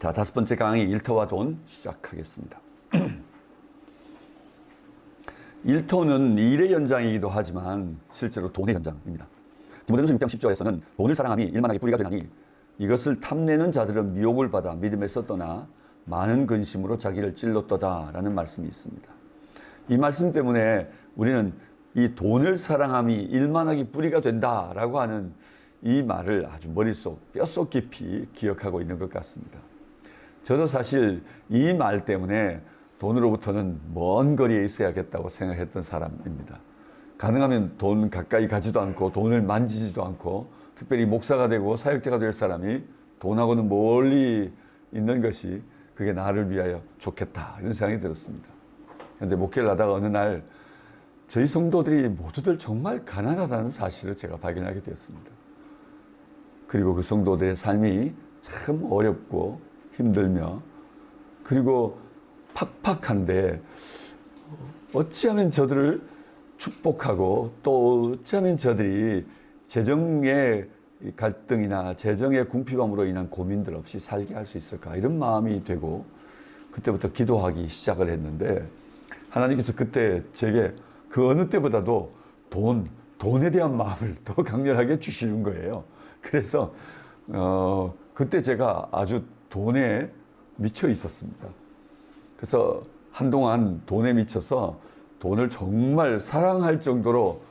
자, 5번째 강의 일터와 돈 시작하겠습니다. 일터는 일의 연장이기도 하지만 실제로 돈의 연장입니다. 디모데전서 6장 10절에서는 돈을 사랑함이 일만하게 뿌리가 되나니 이것을 탐내는 자들은 미혹을 받아 믿음에서 떠나 많은 근심으로 자기를 찔렀도다 라는 말씀이 있습니다. 이 말씀 때문에 우리는 이 돈을 사랑함이 일만하게 뿌리가 된다라고 하는 이 말을 아주 머릿속, 뼛속 깊이 기억하고 있는 것 같습니다. 저도 사실 이 말 때문에 돈으로부터는 먼 거리에 있어야겠다고 생각했던 사람입니다. 가능하면 돈 가까이 가지도 않고 돈을 만지지도 않고 특별히 목사가 되고 사역자가 될 사람이 돈하고는 멀리 있는 것이 그게 나를 위하여 좋겠다 이런 생각이 들었습니다. 그런데 목회를 하다가 어느 날 저희 성도들이 모두들 정말 가난하다는 사실을 제가 발견하게 되었습니다. 그리고 그 성도들의 삶이 참 어렵고 힘들며 그리고 팍팍한데 어찌하면 저들을 축복하고 또 어찌하면 저들이 재정의 갈등이나 재정의 궁핍함으로 인한 고민들 없이 살게 할 수 있을까 이런 마음이 되고 그때부터 기도하기 시작을 했는데 하나님께서 그때 제게 그 어느 때보다도 돈에 대한 마음을 더 강렬하게 주시는 거예요. 그래서 그때 제가 아주 돈에 미쳐 있었습니다. 그래서 한동안 돈에 미쳐서 돈을 정말 사랑할 정도로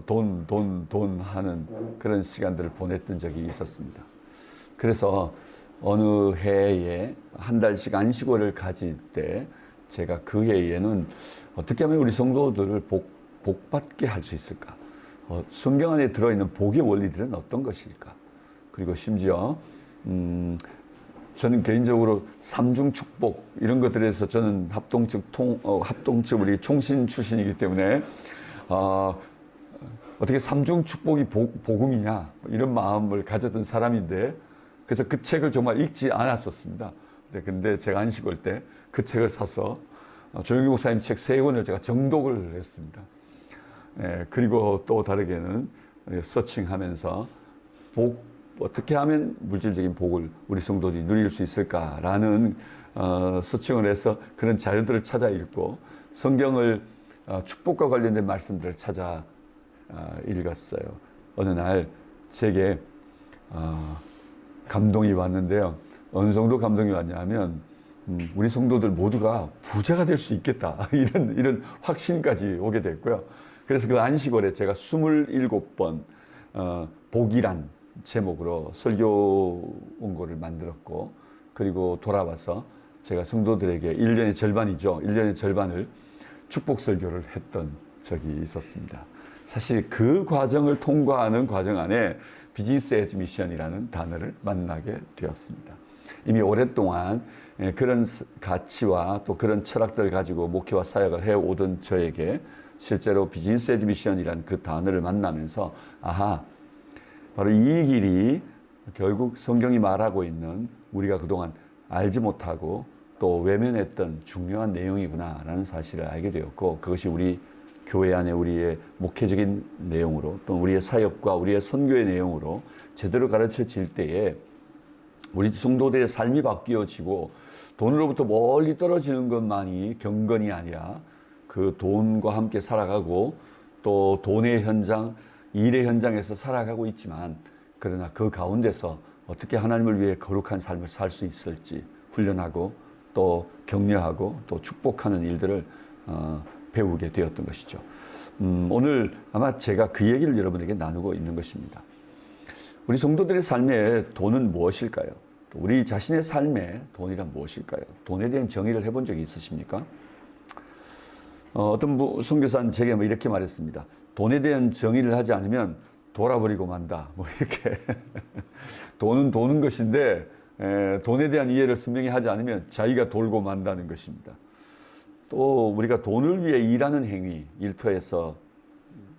돈 하는 그런 시간들을 보냈던 적이 있었습니다. 그래서 어느 해에 한 달씩 안식월을 가질 때 제가 그 해에는 어떻게 하면 우리 성도들을 복받게 할 수 있을까? 성경 안에 들어있는 복의 원리들은 어떤 것일까? 그리고 심지어 저는 개인적으로 삼중 축복 이런 것들에서 저는 합동측 우리 총신 출신이기 때문에 어떻게 삼중 축복이 복음이냐 이런 마음을 가졌던 사람인데 그래서 그 책을 정말 읽지 않았었습니다. 근데 제가 안식월 때 그 책을 사서 조영기 목사님 책 3권을 제가 정독을 했습니다. 그리고 또 다르게는 서칭하면서 어떻게 하면 물질적인 복을 우리 성도들이 누릴 수 있을까라는 서칭을 해서 그런 자료들을 찾아 읽고 성경을 축복과 관련된 말씀들을 찾아 읽었어요. 어느 날 제게 감동이 왔는데요. 어느 정도 감동이 왔냐면 우리 성도들 모두가 부자가 될 수 있겠다 이런 확신까지 오게 됐고요. 그래서 그 안식월에 제가 27번 복이란 제목으로 설교 원고를 만들었고 그리고 돌아와서 제가 성도들에게 1년의 절반이죠. 1년의 절반을 축복 설교를 했던 적이 있었습니다. 사실 그 과정을 통과하는 과정 안에 비즈니스 에즈 미션이라는 단어를 만나게 되었습니다. 이미 오랫동안 그런 가치와 또 그런 철학들을 가지고 목회와 사역을 해오던 저에게 실제로 비즈니스 에즈 미션이라는 그 단어를 만나면서 바로 이 길이 결국 성경이 말하고 있는 우리가 그동안 알지 못하고 또 외면했던 중요한 내용이구나라는 사실을 알게 되었고 그것이 우리 교회 안에 우리의 목회적인 내용으로 또 우리의 사역과 우리의 선교의 내용으로 제대로 가르쳐질 때에 우리 성도들의 삶이 바뀌어지고 돈으로부터 멀리 떨어지는 것만이 경건이 아니라 그 돈과 함께 살아가고 또 돈의 현장, 일의 현장에서 살아가고 있지만 그러나 그 가운데서 어떻게 하나님을 위해 거룩한 삶을 살 수 있을지 훈련하고 또 격려하고 또 축복하는 일들을 배우게 되었던 것이죠. 오늘 아마 제가 그 얘기를 여러분에게 나누고 있는 것입니다. 우리 성도들의 삶에 돈은 무엇일까요? 우리 자신의 삶에 돈이란 무엇일까요? 돈에 대한 정의를 해본 적이 있으십니까? 어떤 선교사는 제게 이렇게 말했습니다. 돈에 대한 정의를 하지 않으면 돌아버리고 만다. 이렇게. 돈은 도는 것인데 돈에 대한 이해를 분명히 하지 않으면 자기가 돌고 만다는 것입니다. 또 우리가 돈을 위해 일하는 행위, 일터에서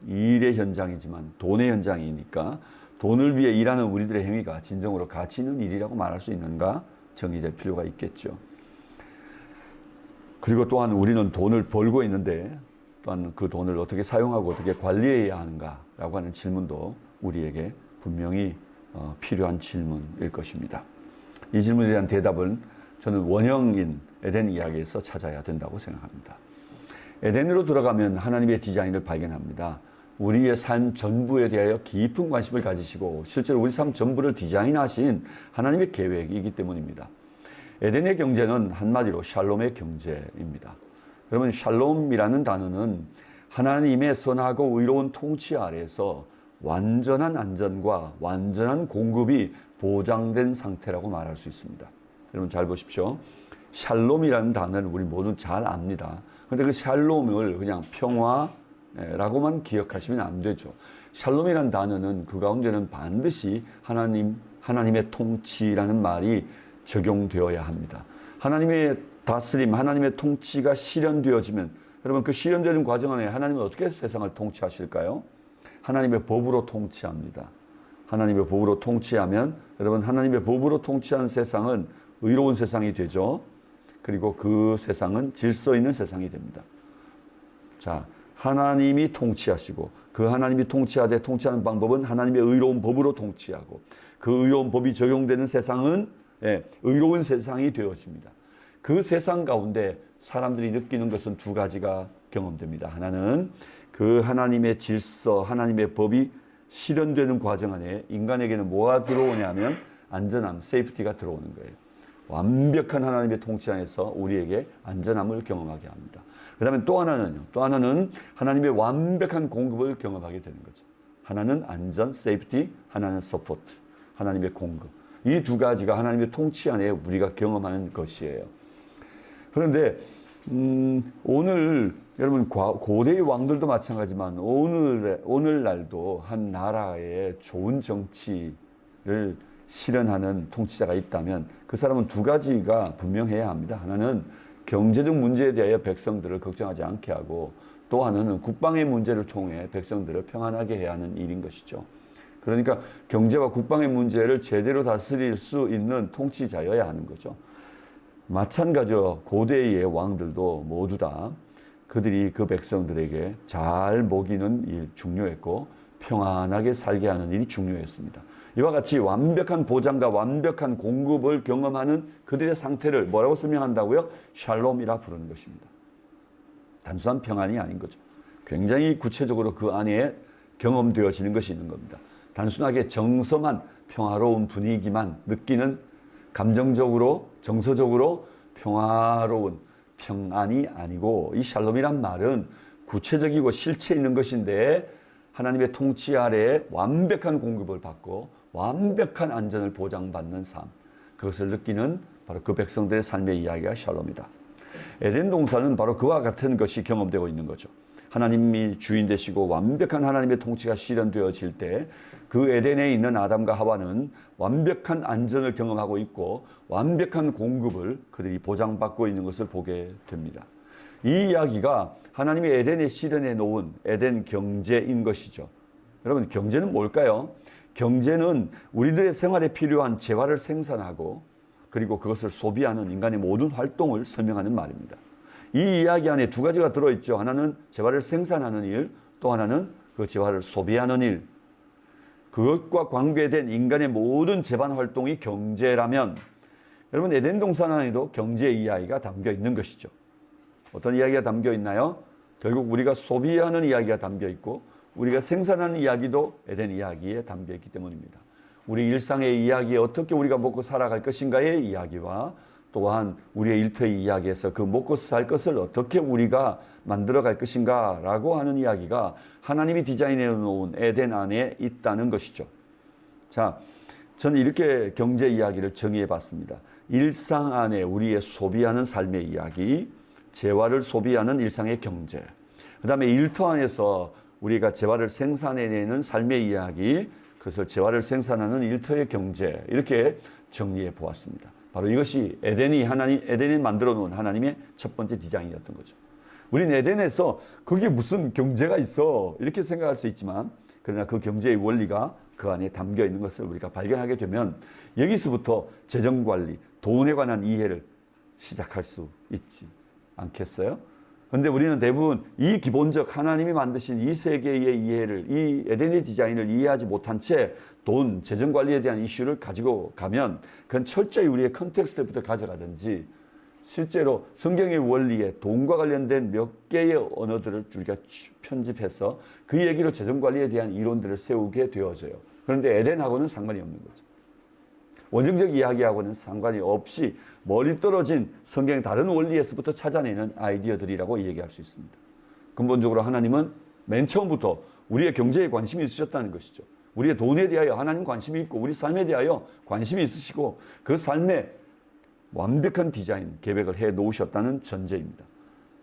일의 현장이지만 돈의 현장이니까 돈을 위해 일하는 우리들의 행위가 진정으로 가치 있는 일이라고 말할 수 있는가 정의될 필요가 있겠죠. 그리고 또한 우리는 돈을 벌고 있는데 또한 그 돈을 어떻게 사용하고 어떻게 관리해야 하는가라고 하는 질문도 우리에게 분명히 필요한 질문일 것입니다. 이 질문에 대한 대답은 저는 원형인 에덴 이야기에서 찾아야 된다고 생각합니다. 에덴으로 들어가면 하나님의 디자인을 발견합니다. 우리의 삶 전부에 대하여 깊은 관심을 가지시고 실제로 우리 삶 전부를 디자인하신 하나님의 계획이기 때문입니다. 에덴의 경제는 한마디로 샬롬의 경제입니다. 여러분, 샬롬이라는 단어는 하나님의 선하고 의로운 통치 아래에서 완전한 안전과 완전한 공급이 보장된 상태라고 말할 수 있습니다. 여러분 잘 보십시오. 샬롬이라는 단어를 우리 모두 잘 압니다. 그런데 그 샬롬을 그냥 평화라고만 기억하시면 안 되죠. 샬롬이라는 단어는 그 가운데는 반드시 하나님의 통치라는 말이 적용되어야 합니다. 하나님의 다스림, 하나님의 통치가 실현되어지면 여러분 그 실현되는 과정 안에 하나님은 어떻게 세상을 통치하실까요? 하나님의 법으로 통치합니다. 하나님의 법으로 통치하면 여러분 하나님의 법으로 통치한 세상은 의로운 세상이 되죠. 그리고 그 세상은 질서 있는 세상이 됩니다. 자, 하나님이 통치하시고 그 하나님이 통치하되 통치하는 방법은 하나님의 의로운 법으로 통치하고 그 의로운 법이 적용되는 세상은 의로운 세상이 되어집니다. 그 세상 가운데 사람들이 느끼는 것은 두 가지가 경험됩니다. 하나는 그 하나님의 질서, 하나님의 법이 실현되는 과정 안에 인간에게는 뭐가 들어오냐면 안전함, 세이프티가 들어오는 거예요. 완벽한 하나님의 통치 안에서 우리에게 안전함을 경험하게 합니다. 그 다음에 또 하나는 하나님의 완벽한 공급을 경험하게 되는 거죠. 하나는 안전, 세이프티, 하나는 서포트, 하나님의 공급. 이 두 가지가 하나님의 통치 안에 우리가 경험하는 것이에요. 그런데 오늘 여러분 고대의 왕들도 마찬가지지만 오늘날도 한 나라의 좋은 정치를 실현하는 통치자가 있다면 그 사람은 두 가지가 분명해야 합니다. 하나는 경제적 문제에 대하여 백성들을 걱정하지 않게 하고 또 하나는 국방의 문제를 통해 백성들을 평안하게 해야 하는 일인 것이죠. 그러니까 경제와 국방의 문제를 제대로 다스릴 수 있는 통치자여야 하는 거죠. 마찬가지로 고대의 왕들도 모두 다 그들이 그 백성들에게 잘 먹이는 일 중요했고 평안하게 살게 하는 일이 중요했습니다. 이와 같이 완벽한 보장과 완벽한 공급을 경험하는 그들의 상태를 뭐라고 설명한다고요? 샬롬이라 부르는 것입니다. 단순한 평안이 아닌 거죠. 굉장히 구체적으로 그 안에 경험되어지는 것이 있는 겁니다. 단순하게 정서만 평화로운 분위기만 느끼는 감정적으로 정서적으로 평화로운 평안이 아니고 이 샬롬이란 말은 구체적이고 실체 있는 것인데 하나님의 통치 아래에 완벽한 공급을 받고 완벽한 안전을 보장받는 삶, 그것을 느끼는 바로 그 백성들의 삶의 이야기가 샬롬이다. 에덴 동산은 바로 그와 같은 것이 경험되고 있는 거죠. 하나님이 주인 되시고 완벽한 하나님의 통치가 실현되어질 때 그 에덴에 있는 아담과 하와는 완벽한 안전을 경험하고 있고 완벽한 공급을 그들이 보장받고 있는 것을 보게 됩니다. 이 이야기가 하나님이 에덴에 실현해 놓은 에덴 경제인 것이죠. 여러분, 경제는 뭘까요? 경제는 우리들의 생활에 필요한 재화를 생산하고 그리고 그것을 소비하는 인간의 모든 활동을 설명하는 말입니다. 이 이야기 안에 두 가지가 들어있죠. 하나는 재화를 생산하는 일, 또 하나는 그 재화를 소비하는 일. 그것과 관계된 인간의 모든 재반 활동이 경제라면 여러분 에덴 동산 안에도 경제 이야기가 담겨 있는 것이죠. 어떤 이야기가 담겨 있나요? 결국 우리가 소비하는 이야기가 담겨 있고 우리가 생산하는 이야기도 에덴 이야기에 담겨 있기 때문입니다. 우리 일상의 이야기에 어떻게 우리가 먹고 살아갈 것인가의 이야기와 또한 우리의 일터의 이야기에서 그 먹고 살 것을 어떻게 우리가 만들어갈 것인가 라고 하는 이야기가 하나님이 디자인해 놓은 에덴 안에 있다는 것이죠. 자, 저는 이렇게 경제 이야기를 정의해 봤습니다. 일상 안에 우리의 소비하는 삶의 이야기, 재화를 소비하는 일상의 경제, 그 다음에 일터 안에서 우리가 재화를 생산해내는 삶의 이야기, 그것을 재화를 생산하는 일터의 경제, 이렇게 정리해 보았습니다. 바로 이것이 에덴이 만들어 놓은 하나님의 첫 번째 디자인이었던 거죠. 우린 에덴에서 그게 무슨 경제가 있어 이렇게 생각할 수 있지만 그러나 그 경제의 원리가 그 안에 담겨 있는 것을 우리가 발견하게 되면 여기서부터 재정관리, 돈에 관한 이해를 시작할 수 있지 않겠어요? 그런데 우리는 대부분 이 기본적 하나님이 만드신 이 세계의 이해를, 이 에덴의 디자인을 이해하지 못한 채 돈, 재정 관리에 대한 이슈를 가지고 가면 그건 철저히 우리의 컨텍스트부터 가져가든지 실제로 성경의 원리에 돈과 관련된 몇 개의 언어들을 우리가 편집해서 그 얘기로 재정 관리에 대한 이론들을 세우게 되어져요. 그런데 에덴하고는 상관이 없는 거죠. 원정적 이야기하고는 상관이 없이 멀리 떨어진 성경의 다른 원리에서부터 찾아내는 아이디어들이라고 얘기할 수 있습니다. 근본적으로 하나님은 맨 처음부터 우리의 경제에 관심이 있으셨다는 것이죠. 우리의 돈에 대하여 하나님 관심이 있고 우리 삶에 대하여 관심이 있으시고 그 삶에 완벽한 디자인, 계획을 해 놓으셨다는 전제입니다.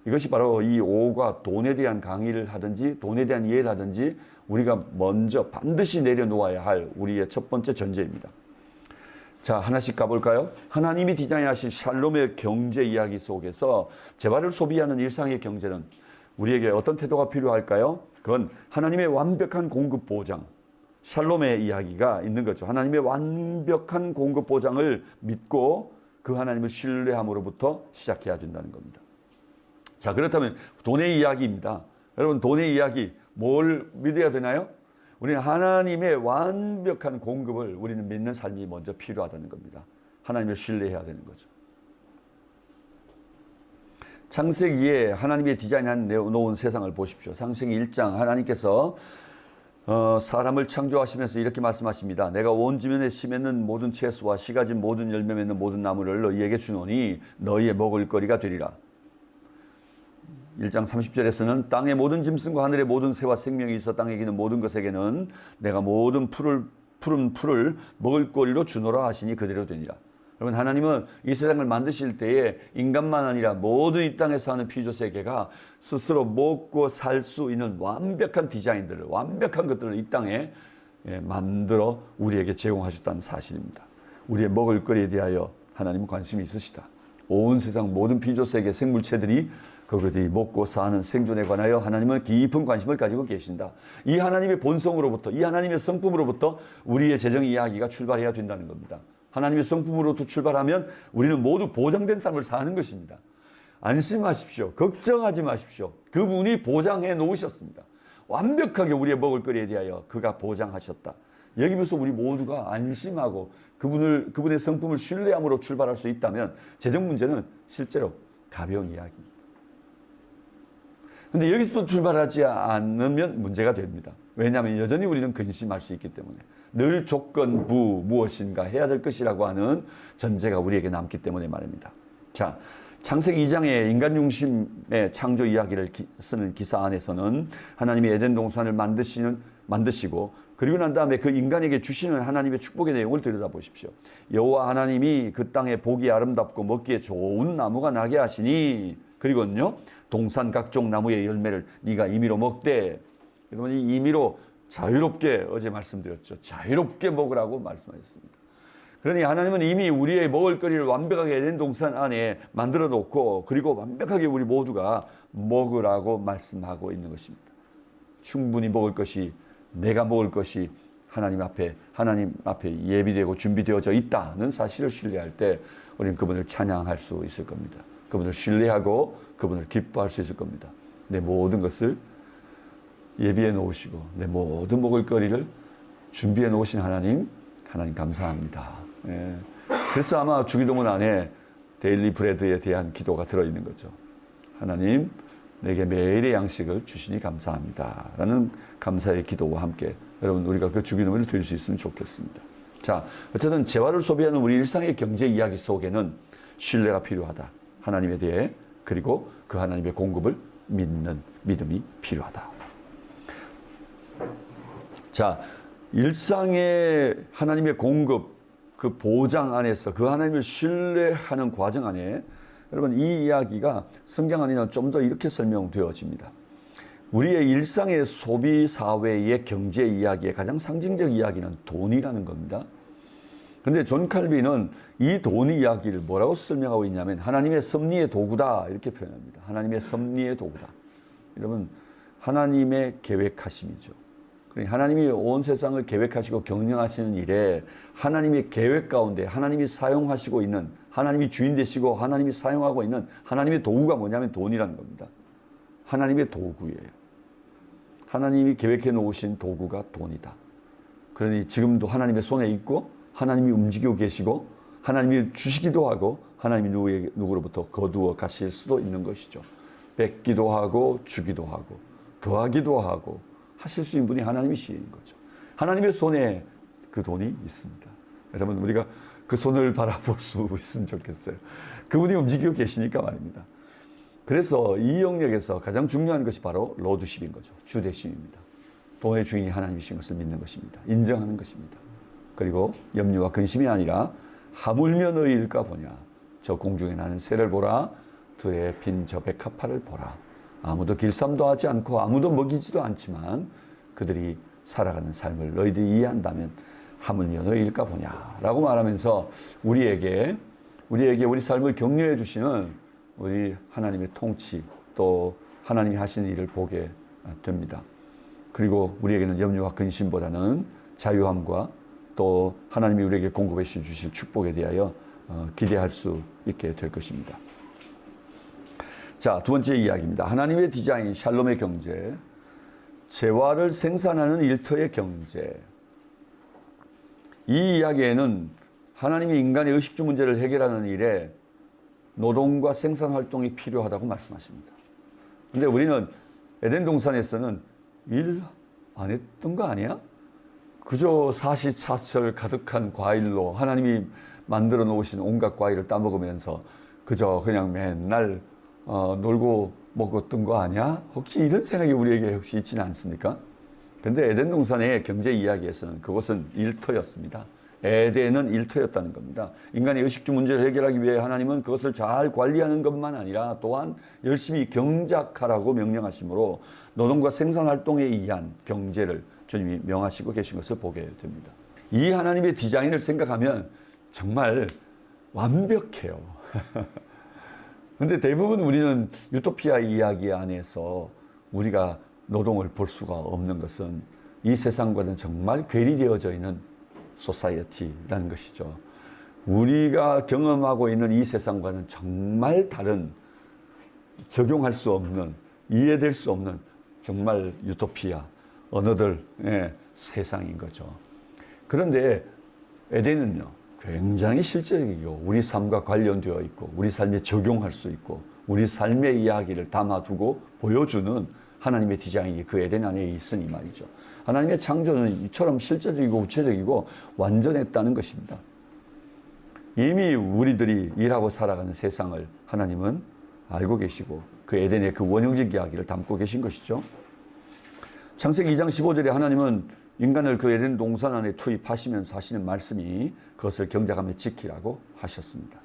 이것이 바로 이 오가 돈에 대한 강의를 하든지 돈에 대한 이해를 하든지 우리가 먼저 반드시 내려놓아야 할 우리의 첫 번째 전제입니다. 자, 하나씩 가볼까요? 하나님이 디자인하신 샬롬의 경제 이야기 속에서 재화를 소비하는 일상의 경제는 우리에게 어떤 태도가 필요할까요? 그건 하나님의 완벽한 공급 보장, 샬롬의 이야기가 있는 거죠. 하나님의 완벽한 공급 보장을 믿고 그 하나님을 신뢰함으로부터 시작해야 된다는 겁니다. 자, 그렇다면 돈의 이야기입니다. 여러분, 돈의 이야기 뭘 믿어야 되나요? 우리는 하나님의 완벽한 공급을 우리는 믿는 삶이 먼저 필요하다는 겁니다. 하나님을 신뢰해야 되는 거죠. 창세기에 하나님의 디자인한 놓은 세상을 보십시오. 창세기 1장 하나님께서 사람을 창조하시면서 이렇게 말씀하십니다. 내가 온 지면에 씨 맺는 모든 채소와 씨 가진 모든 열매 맺는 모든 나무를 너희에게 주노니 너희의 먹을 거리가 되리라. 1장 30절에서는 땅의 모든 짐승과 하늘의 모든 새와 생명이 있어 땅에 기는 모든 것에게는 내가 모든 푸른 풀을 먹을 거리로 주노라 하시니 그대로 되니라. 여러분, 하나님은 이 세상을 만드실 때에 인간만 아니라 모든 이 땅에 사는 피조세계가 스스로 먹고 살 수 있는 완벽한 디자인들을, 완벽한 것들을 이 땅에 만들어 우리에게 제공하셨다는 사실입니다. 우리의 먹을 거리에 대하여 하나님은 관심이 있으시다. 온 세상 모든 피조세계 생물체들이 그것이 먹고 사는 생존에 관하여 하나님은 깊은 관심을 가지고 계신다. 이 하나님의 본성으로부터, 이 하나님의 성품으로부터 우리의 재정 이야기가 출발해야 된다는 겁니다. 하나님의 성품으로부터 출발하면 우리는 모두 보장된 삶을 사는 것입니다. 안심하십시오. 걱정하지 마십시오. 그분이 보장해 놓으셨습니다. 완벽하게 우리의 먹을 거리에 대하여 그가 보장하셨다. 여기부터 우리 모두가 안심하고 그분의 성품을 신뢰함으로 출발할 수 있다면 재정 문제는 실제로 가벼운 이야기입니다. 근데 여기서도 출발하지 않으면 문제가 됩니다. 왜냐하면 여전히 우리는 근심할 수 있기 때문에 늘 조건부 무엇인가 해야 될 것이라고 하는 전제가 우리에게 남기 때문에 말입니다. 자, 창세기 2장의 인간 중심의 창조 이야기를 쓰는 기사 안에서는 하나님이 에덴 동산을 만드시고 그리고 난 다음에 그 인간에게 주시는 하나님의 축복의 내용을 들여다보십시오. 여호와 하나님이 그 땅에 보기 아름답고 먹기에 좋은 나무가 나게 하시니 그리고는요 동산 각종 나무의 열매를 네가 임의로 먹되. 여러분, 이 임의로 자유롭게 어제 말씀드렸죠. 자유롭게 먹으라고 말씀하셨습니다. 그러니 하나님은 이미 우리의 먹을 거리를 완벽하게 에덴 동산 안에 만들어 놓고 그리고 완벽하게 우리 모두가 먹으라고 말씀하고 있는 것입니다. 충분히 먹을 것이, 내가 먹을 것이 하나님 앞에 예비되고 준비되어져 있다는 사실을 신뢰할 때 우리는 그분을 찬양할 수 있을 겁니다. 그분을 신뢰하고 그분을 기뻐할 수 있을 겁니다. 내 모든 것을 예비해 놓으시고 내 모든 먹을 거리를 준비해 놓으신 하나님 감사합니다. 예. 그래서 아마 주기도문 안에 데일리 브레드에 대한 기도가 들어있는 거죠. 하나님, 내게 매일의 양식을 주시니 감사합니다. 라는 감사의 기도와 함께 여러분 우리가 그 주기도문을 드릴 수 있으면 좋겠습니다. 자, 어쨌든 재화를 소비하는 우리 일상의 경제 이야기 속에는 신뢰가 필요하다. 하나님에 대해, 그리고 그 하나님의 공급을 믿는 믿음이 필요하다. 자, 일상의 하나님의 공급, 그 보장 안에서 그 하나님을 신뢰하는 과정 안에 여러분 이 이야기가 성경 안에는 좀 더 이렇게 설명되어집니다. 우리의 일상의 소비 사회의 경제 이야기의 가장 상징적 이야기는 돈이라는 겁니다. 그런데 존 칼빈은 이 돈 이야기를 뭐라고 설명하고 있냐면 하나님의 섭리의 도구다 이렇게 표현합니다. 하나님의 섭리의 도구다. 여러분, 하나님의 계획하심이죠. 하나님이 온 세상을 계획하시고 경영하시는 일에 하나님의 계획 가운데 하나님이 사용하시고 있는, 하나님이 주인 되시고 하나님이 사용하고 있는 하나님의 도구가 뭐냐면 돈이라는 겁니다. 하나님의 도구예요. 하나님이 계획해 놓으신 도구가 돈이다. 그러니 지금도 하나님의 손에 있고 하나님이 움직이고 계시고 하나님이 주시기도 하고 하나님이 누구로부터 거두어 가실 수도 있는 것이죠. 뺏기도 하고 주기도 하고 더하기도 하고 하실 수 있는 분이 하나님이신 거죠. 하나님의 손에 그 돈이 있습니다. 여러분 우리가 그 손을 바라볼 수 있으면 좋겠어요. 그분이 움직이고 계시니까 말입니다. 그래서 이 영역에서 가장 중요한 것이 바로 로드십인 거죠. 주대심입니다. 돈의 주인이 하나님이신 것을 믿는 것입니다. 인정하는 것입니다. 그리고 염려와 근심이 아니라 하물며 너희일까 보냐. 저 공중에 나는 새를 보라. 들에 핀 저 백합화를 보라. 아무도 길쌈도 하지 않고 아무도 먹이지도 않지만 그들이 살아가는 삶을 너희들이 이해한다면 하물며 너희일까 보냐 라고 말하면서 우리에게 우리 삶을 격려해 주시는 우리 하나님의 통치 또 하나님이 하시는 일을 보게 됩니다. 그리고 우리에게는 염려와 근심보다는 자유함과 또 하나님이 우리에게 공급해 주실 축복에 대하여 기대할 수 있게 될 것입니다. 자, 두 번째 이야기입니다. 하나님의 디자인, 샬롬의 경제, 재화를 생산하는 일터의 경제. 이 이야기에는 하나님이 인간의 의식주 문제를 해결하는 일에 노동과 생산활동이 필요하다고 말씀하십니다. 그런데 우리는 에덴 동산에서는 일 안 했던 거 아니야? 그저 사시사철 가득한 과일로 하나님이 만들어 놓으신 온갖 과일을 따먹으면서 그저 그냥 맨날 놀고 먹었던 거 아니야? 혹시 이런 생각이 우리에게 혹시 있지는 않습니까? 근데 에덴 동산의 경제 이야기에서는 그것은 일터였습니다. 에덴은 일터였다는 겁니다. 인간의 의식주 문제를 해결하기 위해 하나님은 그것을 잘 관리하는 것만 아니라 또한 열심히 경작하라고 명령하시므로 노동과 생산활동에 의한 경제를 주님이 명하시고 계신 것을 보게 됩니다. 이 하나님의 디자인을 생각하면 정말 완벽해요. 그런데 대부분 우리는 유토피아 이야기 안에서 우리가 노동을 볼 수가 없는 것은 이 세상과는 정말 괴리되어져 있는 소사이어티라는 것이죠. 우리가 경험하고 있는 이 세상과는 정말 다른, 적용할 수 없는, 이해될 수 없는 정말 유토피아, 언어들의 세상인 거죠. 그런데 에덴은요, 굉장히 실제적이고 우리 삶과 관련되어 있고 우리 삶에 적용할 수 있고 우리 삶의 이야기를 담아두고 보여주는 하나님의 디자인이 그 에덴 안에 있으니 말이죠. 하나님의 창조는 이처럼 실제적이고 구체적이고 완전했다는 것입니다. 이미 우리들이 일하고 살아가는 세상을 하나님은 알고 계시고 그 에덴의 그 원형적 이야기를 담고 계신 것이죠. 창세기 2장 15절에 하나님은 인간을 그 에덴 동산 안에 투입하시면서 하시는 말씀이 그것을 경작하며 지키라고 하셨습니다.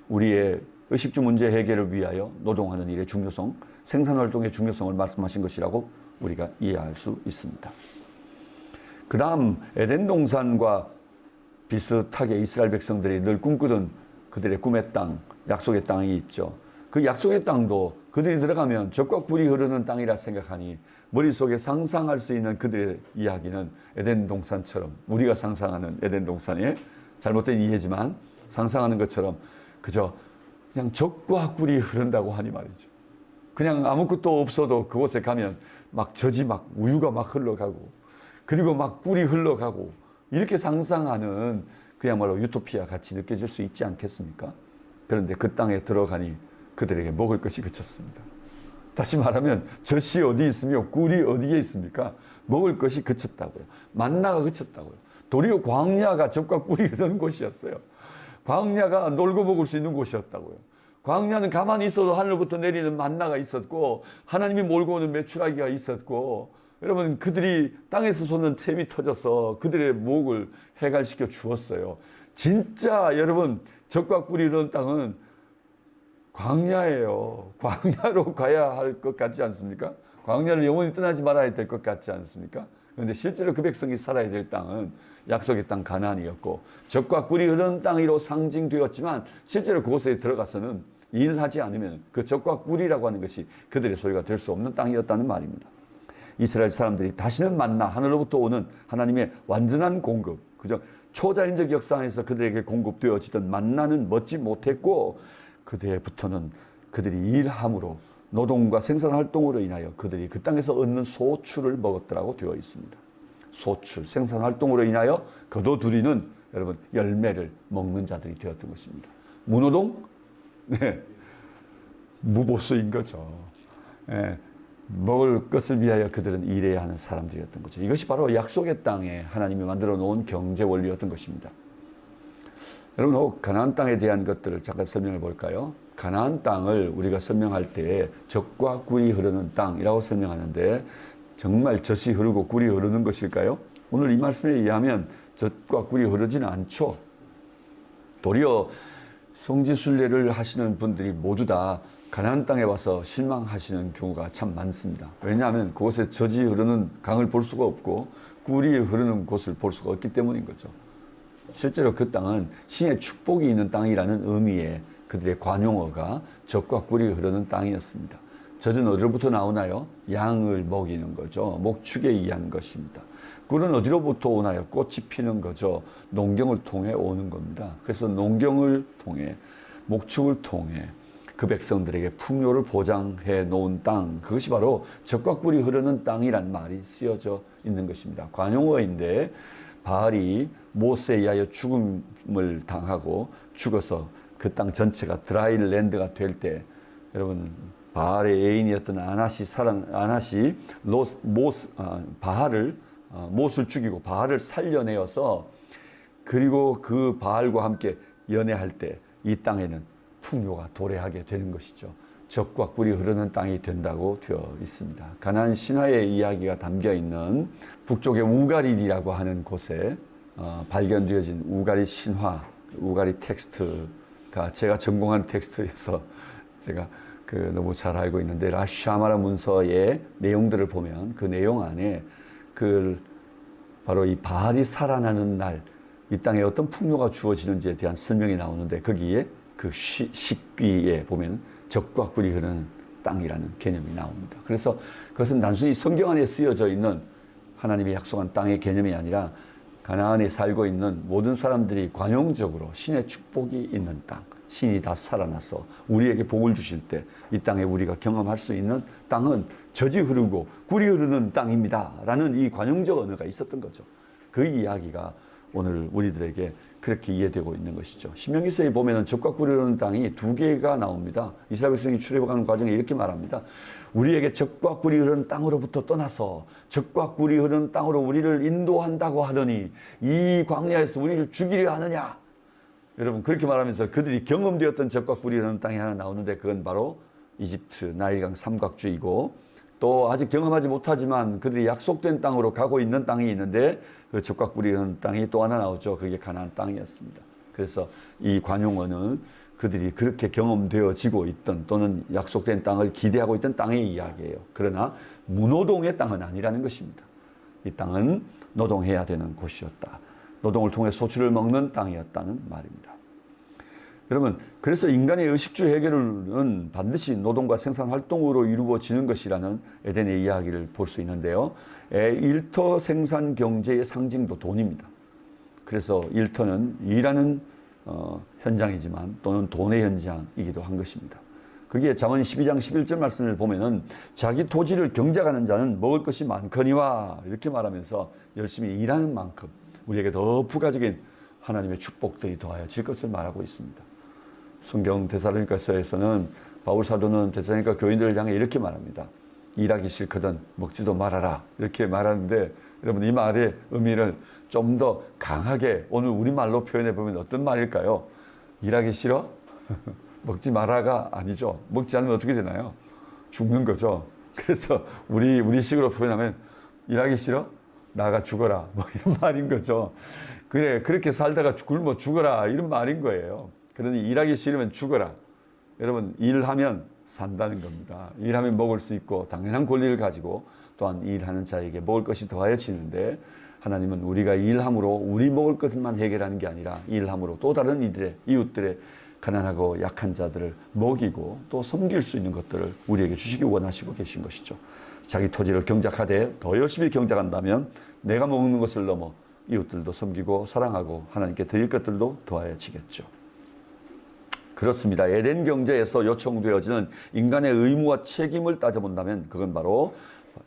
우리의 의식주 문제 해결을 위하여 노동하는 일의 중요성, 생산활동의 중요성을 말씀하신 것이라고 우리가 이해할 수 있습니다. 그 다음 에덴 동산과 비슷하게 이스라엘 백성들이 늘 꿈꾸던 그들의 꿈의 땅, 약속의 땅이 있죠. 그 약속의 땅도 그들이 들어가면 젖과 꿀이 흐르는 땅이라 생각하니 머릿속에 상상할 수 있는 그들의 이야기는 에덴 동산처럼, 우리가 상상하는 에덴 동산의 잘못된 이해지만 상상하는 것처럼 그저 그냥 젖과 꿀이 흐른다고 하니 말이죠. 그냥 아무것도 없어도 그곳에 가면 막 젖이 막 우유가 막 흘러가고 그리고 막 꿀이 흘러가고 이렇게 상상하는 그야말로 유토피아 같이 느껴질 수 있지 않겠습니까? 그런데 그 땅에 들어가니 그들에게 먹을 것이 그쳤습니다. 다시 말하면 젖이 어디 있으며 꿀이 어디에 있습니까? 먹을 것이 그쳤다고요. 만나가 그쳤다고요. 도리어 광야가 젖과 꿀이 흐르는 곳이었어요. 광야가 놀고 먹을 수 있는 곳이었다고요. 광야는 가만히 있어도 하늘부터 내리는 만나가 있었고 하나님이 몰고 오는 메추라기가 있었고 여러분 그들이 땅에서 솟는 템이 터져서 그들의 목을 해갈시켜 주었어요. 진짜 여러분 젖과 꿀이 흐르는 땅은 광야예요. 광야로 가야 할 것 같지 않습니까? 광야를 영원히 떠나지 말아야 될 것 같지 않습니까? 그런데 실제로 그 백성이 살아야 될 땅은 약속의 땅 가나안이었고 젖과 꿀이 흐르는 땅으로 상징되었지만 실제로 그곳에 들어가서는 일하지 않으면 그 젖과 꿀이라고 하는 것이 그들의 소유가 될 수 없는 땅이었다는 말입니다. 이스라엘 사람들이 다시는 만나 하늘로부터 오는 하나님의 완전한 공급, 그저 초자연적 역사 안에서 그들에게 공급되어지던 만나는 먹지 못했고 그때부터는 그들이 일함으로 노동과 생산활동으로 인하여 그들이 그 땅에서 얻는 소출을 먹었더라고 되어 있습니다. 소출, 생산 활동으로 인하여 거둬들이는 여러분 열매를 먹는 자들이 되었던 것입니다. 무노동? 네. 무보수인 거죠. 예. 먹을 것을 위하여 그들은 일해야 하는 사람들이었던 거죠. 이것이 바로 약속의 땅에 하나님이 만들어 놓은 경제 원리였던 것입니다. 여러분, 가나안 땅에 대한 것들을 잠깐 설명해 볼까요? 가나안 땅을 우리가 설명할 때 젖과 꿀이 흐르는 땅이라고 설명하는데 정말 젖이 흐르고 꿀이 흐르는 것일까요? 오늘 이 말씀에 의하면 젖과 꿀이 흐르지는 않죠. 도리어 성지순례를 하시는 분들이 모두 다 가나안 땅에 와서 실망하시는 경우가 참 많습니다. 왜냐하면 그곳에 젖이 흐르는 강을 볼 수가 없고 꿀이 흐르는 곳을 볼 수가 없기 때문인 거죠. 실제로 그 땅은 신의 축복이 있는 땅이라는 의미의 그들의 관용어가 젖과 꿀이 흐르는 땅이었습니다. 젖은 어디로부터 나오나요? 양을 먹이는 거죠. 목축에 의한 것입니다. 꿀은 어디로부터 오나요? 꽃이 피는 거죠. 농경을 통해 오는 겁니다. 그래서 농경을 통해, 목축을 통해 그 백성들에게 풍요를 보장해 놓은 땅, 그것이 바로 젖과 꿀이 흐르는 땅이란 말이 쓰여져 있는 것입니다. 관용어인데 바알이 모세에 의하여 죽음을 당하고 죽어서 그 땅 전체가 드라이랜드가 될 때, 여러분 바알의 애인이었던 아낫이 못을 죽이고 바알을 살려내어서 그리고 그 바알과 함께 연애할 때 이 땅에는 풍요가 도래하게 되는 것이죠. 젖과 꿀이 흐르는 땅이 된다고 되어 있습니다. 가나안 신화의 이야기가 담겨 있는 북쪽의 우가릴이라고 하는 곳에 발견되어진 우가리 신화, 우가리 텍스트가 제가 전공한 텍스트여서 제가 너무 잘 알고 있는데, 라샤마라 문서의 내용들을 보면 그 내용 안에 바로 이 바알이 살아나는 날 이 땅에 어떤 풍요가 주어지는지에 대한 설명이 나오는데, 거기에 그 식귀에 보면 젖과 꿀이 흐르는 땅이라는 개념이 나옵니다. 그래서 그것은 단순히 성경 안에 쓰여져 있는 하나님의 약속한 땅의 개념이 아니라 가나안에 살고 있는 모든 사람들이 관용적으로 신의 축복이 있는 땅, 신이 다 살아나서 우리에게 복을 주실 때 이 땅에 우리가 경험할 수 있는 땅은 젖이 흐르고 꿀이 흐르는 땅입니다 라는 이 관용적 언어가 있었던 거죠. 그 이야기가 오늘 우리들에게 그렇게 이해되고 있는 것이죠. 신명기서에 보면 젖과 꿀이 흐르는 땅이 두 개가 나옵니다. 이스라엘 백성이 출애굽하는 과정에 이렇게 말합니다. 우리에게 젖과 꿀이 흐르는 땅으로부터 떠나서 젖과 꿀이 흐르는 땅으로 우리를 인도한다고 하더니 이 광야에서 우리를 죽이려 하느냐. 여러분, 그렇게 말하면서 그들이 경험되었던 젖과 꿀이 흐르는 땅이 하나 나오는데, 그건 바로 이집트 나일강 삼각주이고, 또 아직 경험하지 못하지만 그들이 약속된 땅으로 가고 있는 땅이 있는데, 그 젖과 꿀이 흐르는 땅이 또 하나 나오죠. 그게 가나안 땅이었습니다. 그래서 이 관용어는 그들이 그렇게 경험되어지고 있던, 또는 약속된 땅을 기대하고 있던 땅의 이야기예요. 그러나 무노동의 땅은 아니라는 것입니다. 이 땅은 노동해야 되는 곳이었다. 노동을 통해 소출을 먹는 땅이었다는 말입니다. 여러분, 그래서 인간의 의식주 해결은 반드시 노동과 생산 활동으로 이루어지는 것이라는 에덴의 이야기를 볼 수 있는데요. 일터 생산 경제의 상징도 돈입니다. 그래서 일터는 일하는 현장이지만 또는 돈의 현장이기도 한 것입니다. 거기에 잠언 12장 11절 말씀을 보면은 자기 토지를 경작하는 자는 먹을 것이 많거니와 이렇게 말하면서 열심히 일하는 만큼 우리에게 더 부가적인 하나님의 축복들이 더하여질 것을 말하고 있습니다. 성경 데살로니가서에서는 바울 사도는 데살로니가 교인들을 향해 이렇게 말합니다. 일하기 싫거든 먹지도 말아라 이렇게 말하는데, 여러분 이 말의 의미를 좀 더 강하게 오늘 우리말로 표현해 보면 어떤 말일까요? 일하기 싫어? 먹지 마라가 아니죠. 먹지 않으면 어떻게 되나요? 죽는 거죠. 그래서 우리 식으로 표현하면 일하기 싫어? 나가 죽어라 뭐 이런 말인 거죠. 그래, 그렇게 살다가 굶어 죽어라 이런 말인 거예요. 그러니 일하기 싫으면 죽어라. 여러분, 일하면 산다는 겁니다. 일하면 먹을 수 있고 당연한 권리를 가지고 또한 일하는 자에게 먹을 것이 더하여지는데, 하나님은 우리가 일함으로 우리 먹을 것만 해결하는 게 아니라 일함으로 또 다른 이웃들의 가난하고 약한 자들을 먹이고 또 섬길 수 있는 것들을 우리에게 주시기 원하시고 계신 것이죠. 자기 토지를 경작하되 더 열심히 경작한다면 내가 먹는 것을 넘어 이웃들도 섬기고 사랑하고 하나님께 드릴 것들도 더하여지겠죠. 그렇습니다. 에덴 경제에서 요청되어지는 인간의 의무와 책임을 따져본다면 그건 바로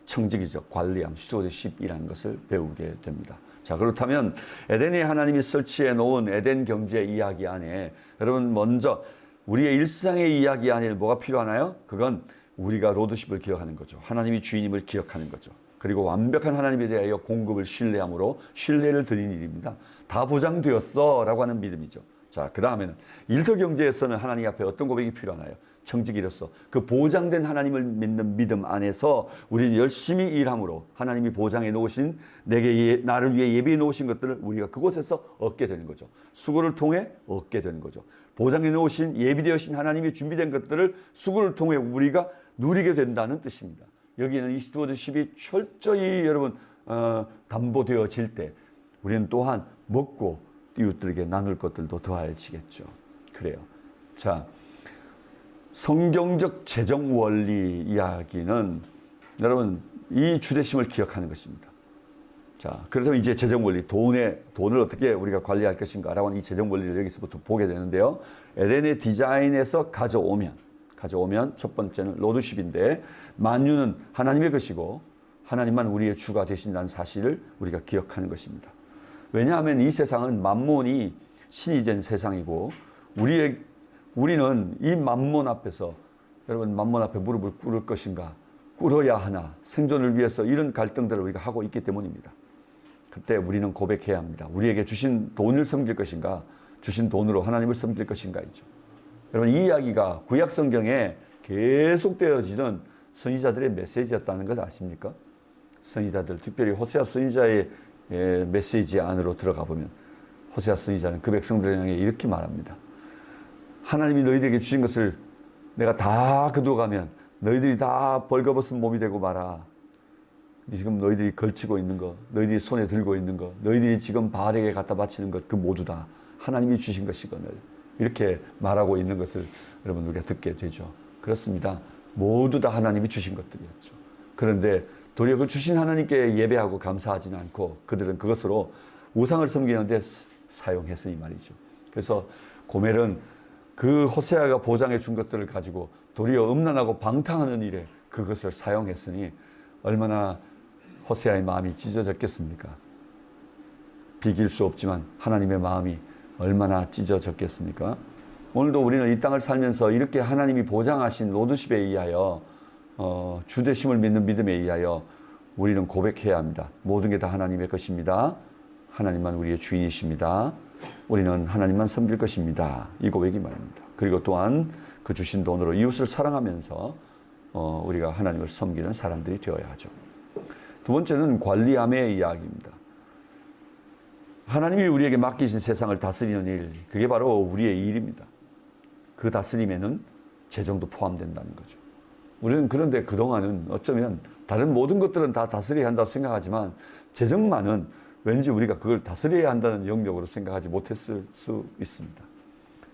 청지기적 관리함, 스튜어드십이라는 것을 배우게 됩니다. 자, 그렇다면 에덴에 하나님이 설치해 놓은 에덴 경제 이야기 안에 여러분 먼저 우리의 일상의 이야기 안에 뭐가 필요하나요? 그건 우리가 로드십을 기억하는 거죠. 하나님이 주인임을 기억하는 거죠. 그리고 완벽한 하나님에 대하여 공급을 신뢰함으로 신뢰를 드린 일입니다. 다 보장되었어 라고 하는 믿음이죠. 자, 그 다음에는 일터 경제에서는 하나님 앞에 어떤 고백이 필요하나요? 청지기로서 그 보장된 하나님을 믿는 믿음 안에서 우리는 열심히 일함으로 하나님이 보장해 놓으신 나를 위해 예비해 놓으신 것들을 우리가 그곳에서 얻게 되는 거죠. 수고를 통해 얻게 되는 거죠. 보장해 놓으신 예비되어진 하나님이 준비된 것들을 수고를 통해 우리가 누리게 된다는 뜻입니다. 여기에는 이 스튜어드십이 철저히 여러분 담보되어질 때 우리는 또한 먹고 이웃들에게 나눌 것들도 더해지겠죠. 그래요. 자, 성경적 재정 원리 이야기는 여러분 이 주대심을 기억하는 것입니다. 자, 그래서 이제 재정 원리, 돈을 어떻게 우리가 관리할 것인가라고 하는 이 재정 원리를 여기서부터 보게 되는데요. 에덴의 디자인에서 가져오면 첫 번째는 로드십인데 만유는 하나님의 것이고 하나님만 우리의 주가 되신다는 사실을 우리가 기억하는 것입니다. 왜냐하면 이 세상은 만몬이 신이 된 세상이고 우리는 이 만몬 앞에서 여러분 만몬 앞에 무릎을 꿇을 것인가 꿇어야 하나 생존을 위해서 이런 갈등들을 우리가 하고 있기 때문입니다. 그때 우리는 고백해야 합니다. 우리에게 주신 돈을 섬길 것인가 주신 돈으로 하나님을 섬길 것인가이죠. 여러분 이 이야기가 구약 성경에 계속되어지는 선지자들의 메시지였다는 것 아십니까? 선지자들 특별히 호세아 선지자의 메시지 안으로 들어가 보면 호세아 선지자는 그 백성들을 향해 이렇게 말합니다. 하나님이 너희들에게 주신 것을 내가 다 거두어가면 너희들이 다 벌거벗은 몸이 되고 말아. 지금 너희들이 걸치고 있는 거, 너희들이 손에 들고 있는 거, 너희들이 지금 바알에게 갖다 바치는 것 그 모두 다 하나님이 주신 것이거늘 이렇게 말하고 있는 것을 여러분 우리가 듣게 되죠. 그렇습니다. 모두 다 하나님이 주신 것들이었죠. 그런데 도리어 그 주신 하나님께 예배하고 감사하지는 않고 그들은 그것으로 우상을 섬기는데 사용했으니 말이죠. 그래서 고멜은 그 호세아가 보장해 준 것들을 가지고 도리어 음란하고 방탕하는 일에 그것을 사용했으니 얼마나 호세아의 마음이 찢어졌겠습니까? 비길 수 없지만 하나님의 마음이 얼마나 찢어졌겠습니까? 오늘도 우리는 이 땅을 살면서 이렇게 하나님이 보장하신 로드십에 의하여 주되심을 믿는 믿음에 의하여 우리는 고백해야 합니다. 모든 게 다 하나님의 것입니다. 하나님만 우리의 주인이십니다. 우리는 하나님만 섬길 것입니다. 이 고백이 말입니다. 그리고 또한 그 주신 돈으로 이웃을 사랑하면서 우리가 하나님을 섬기는 사람들이 되어야 하죠. 두 번째는 관리함의 이야기입니다. 하나님이 우리에게 맡기신 세상을 다스리는 일, 그게 바로 우리의 일입니다. 그 다스림에는 재정도 포함된다는 거죠. 우리는 그런데 그동안은 어쩌면 다른 모든 것들은 다 다스려야 한다고 생각하지만 재정만은 왠지 우리가 그걸 다스려야 한다는 영역으로 생각하지 못했을 수 있습니다.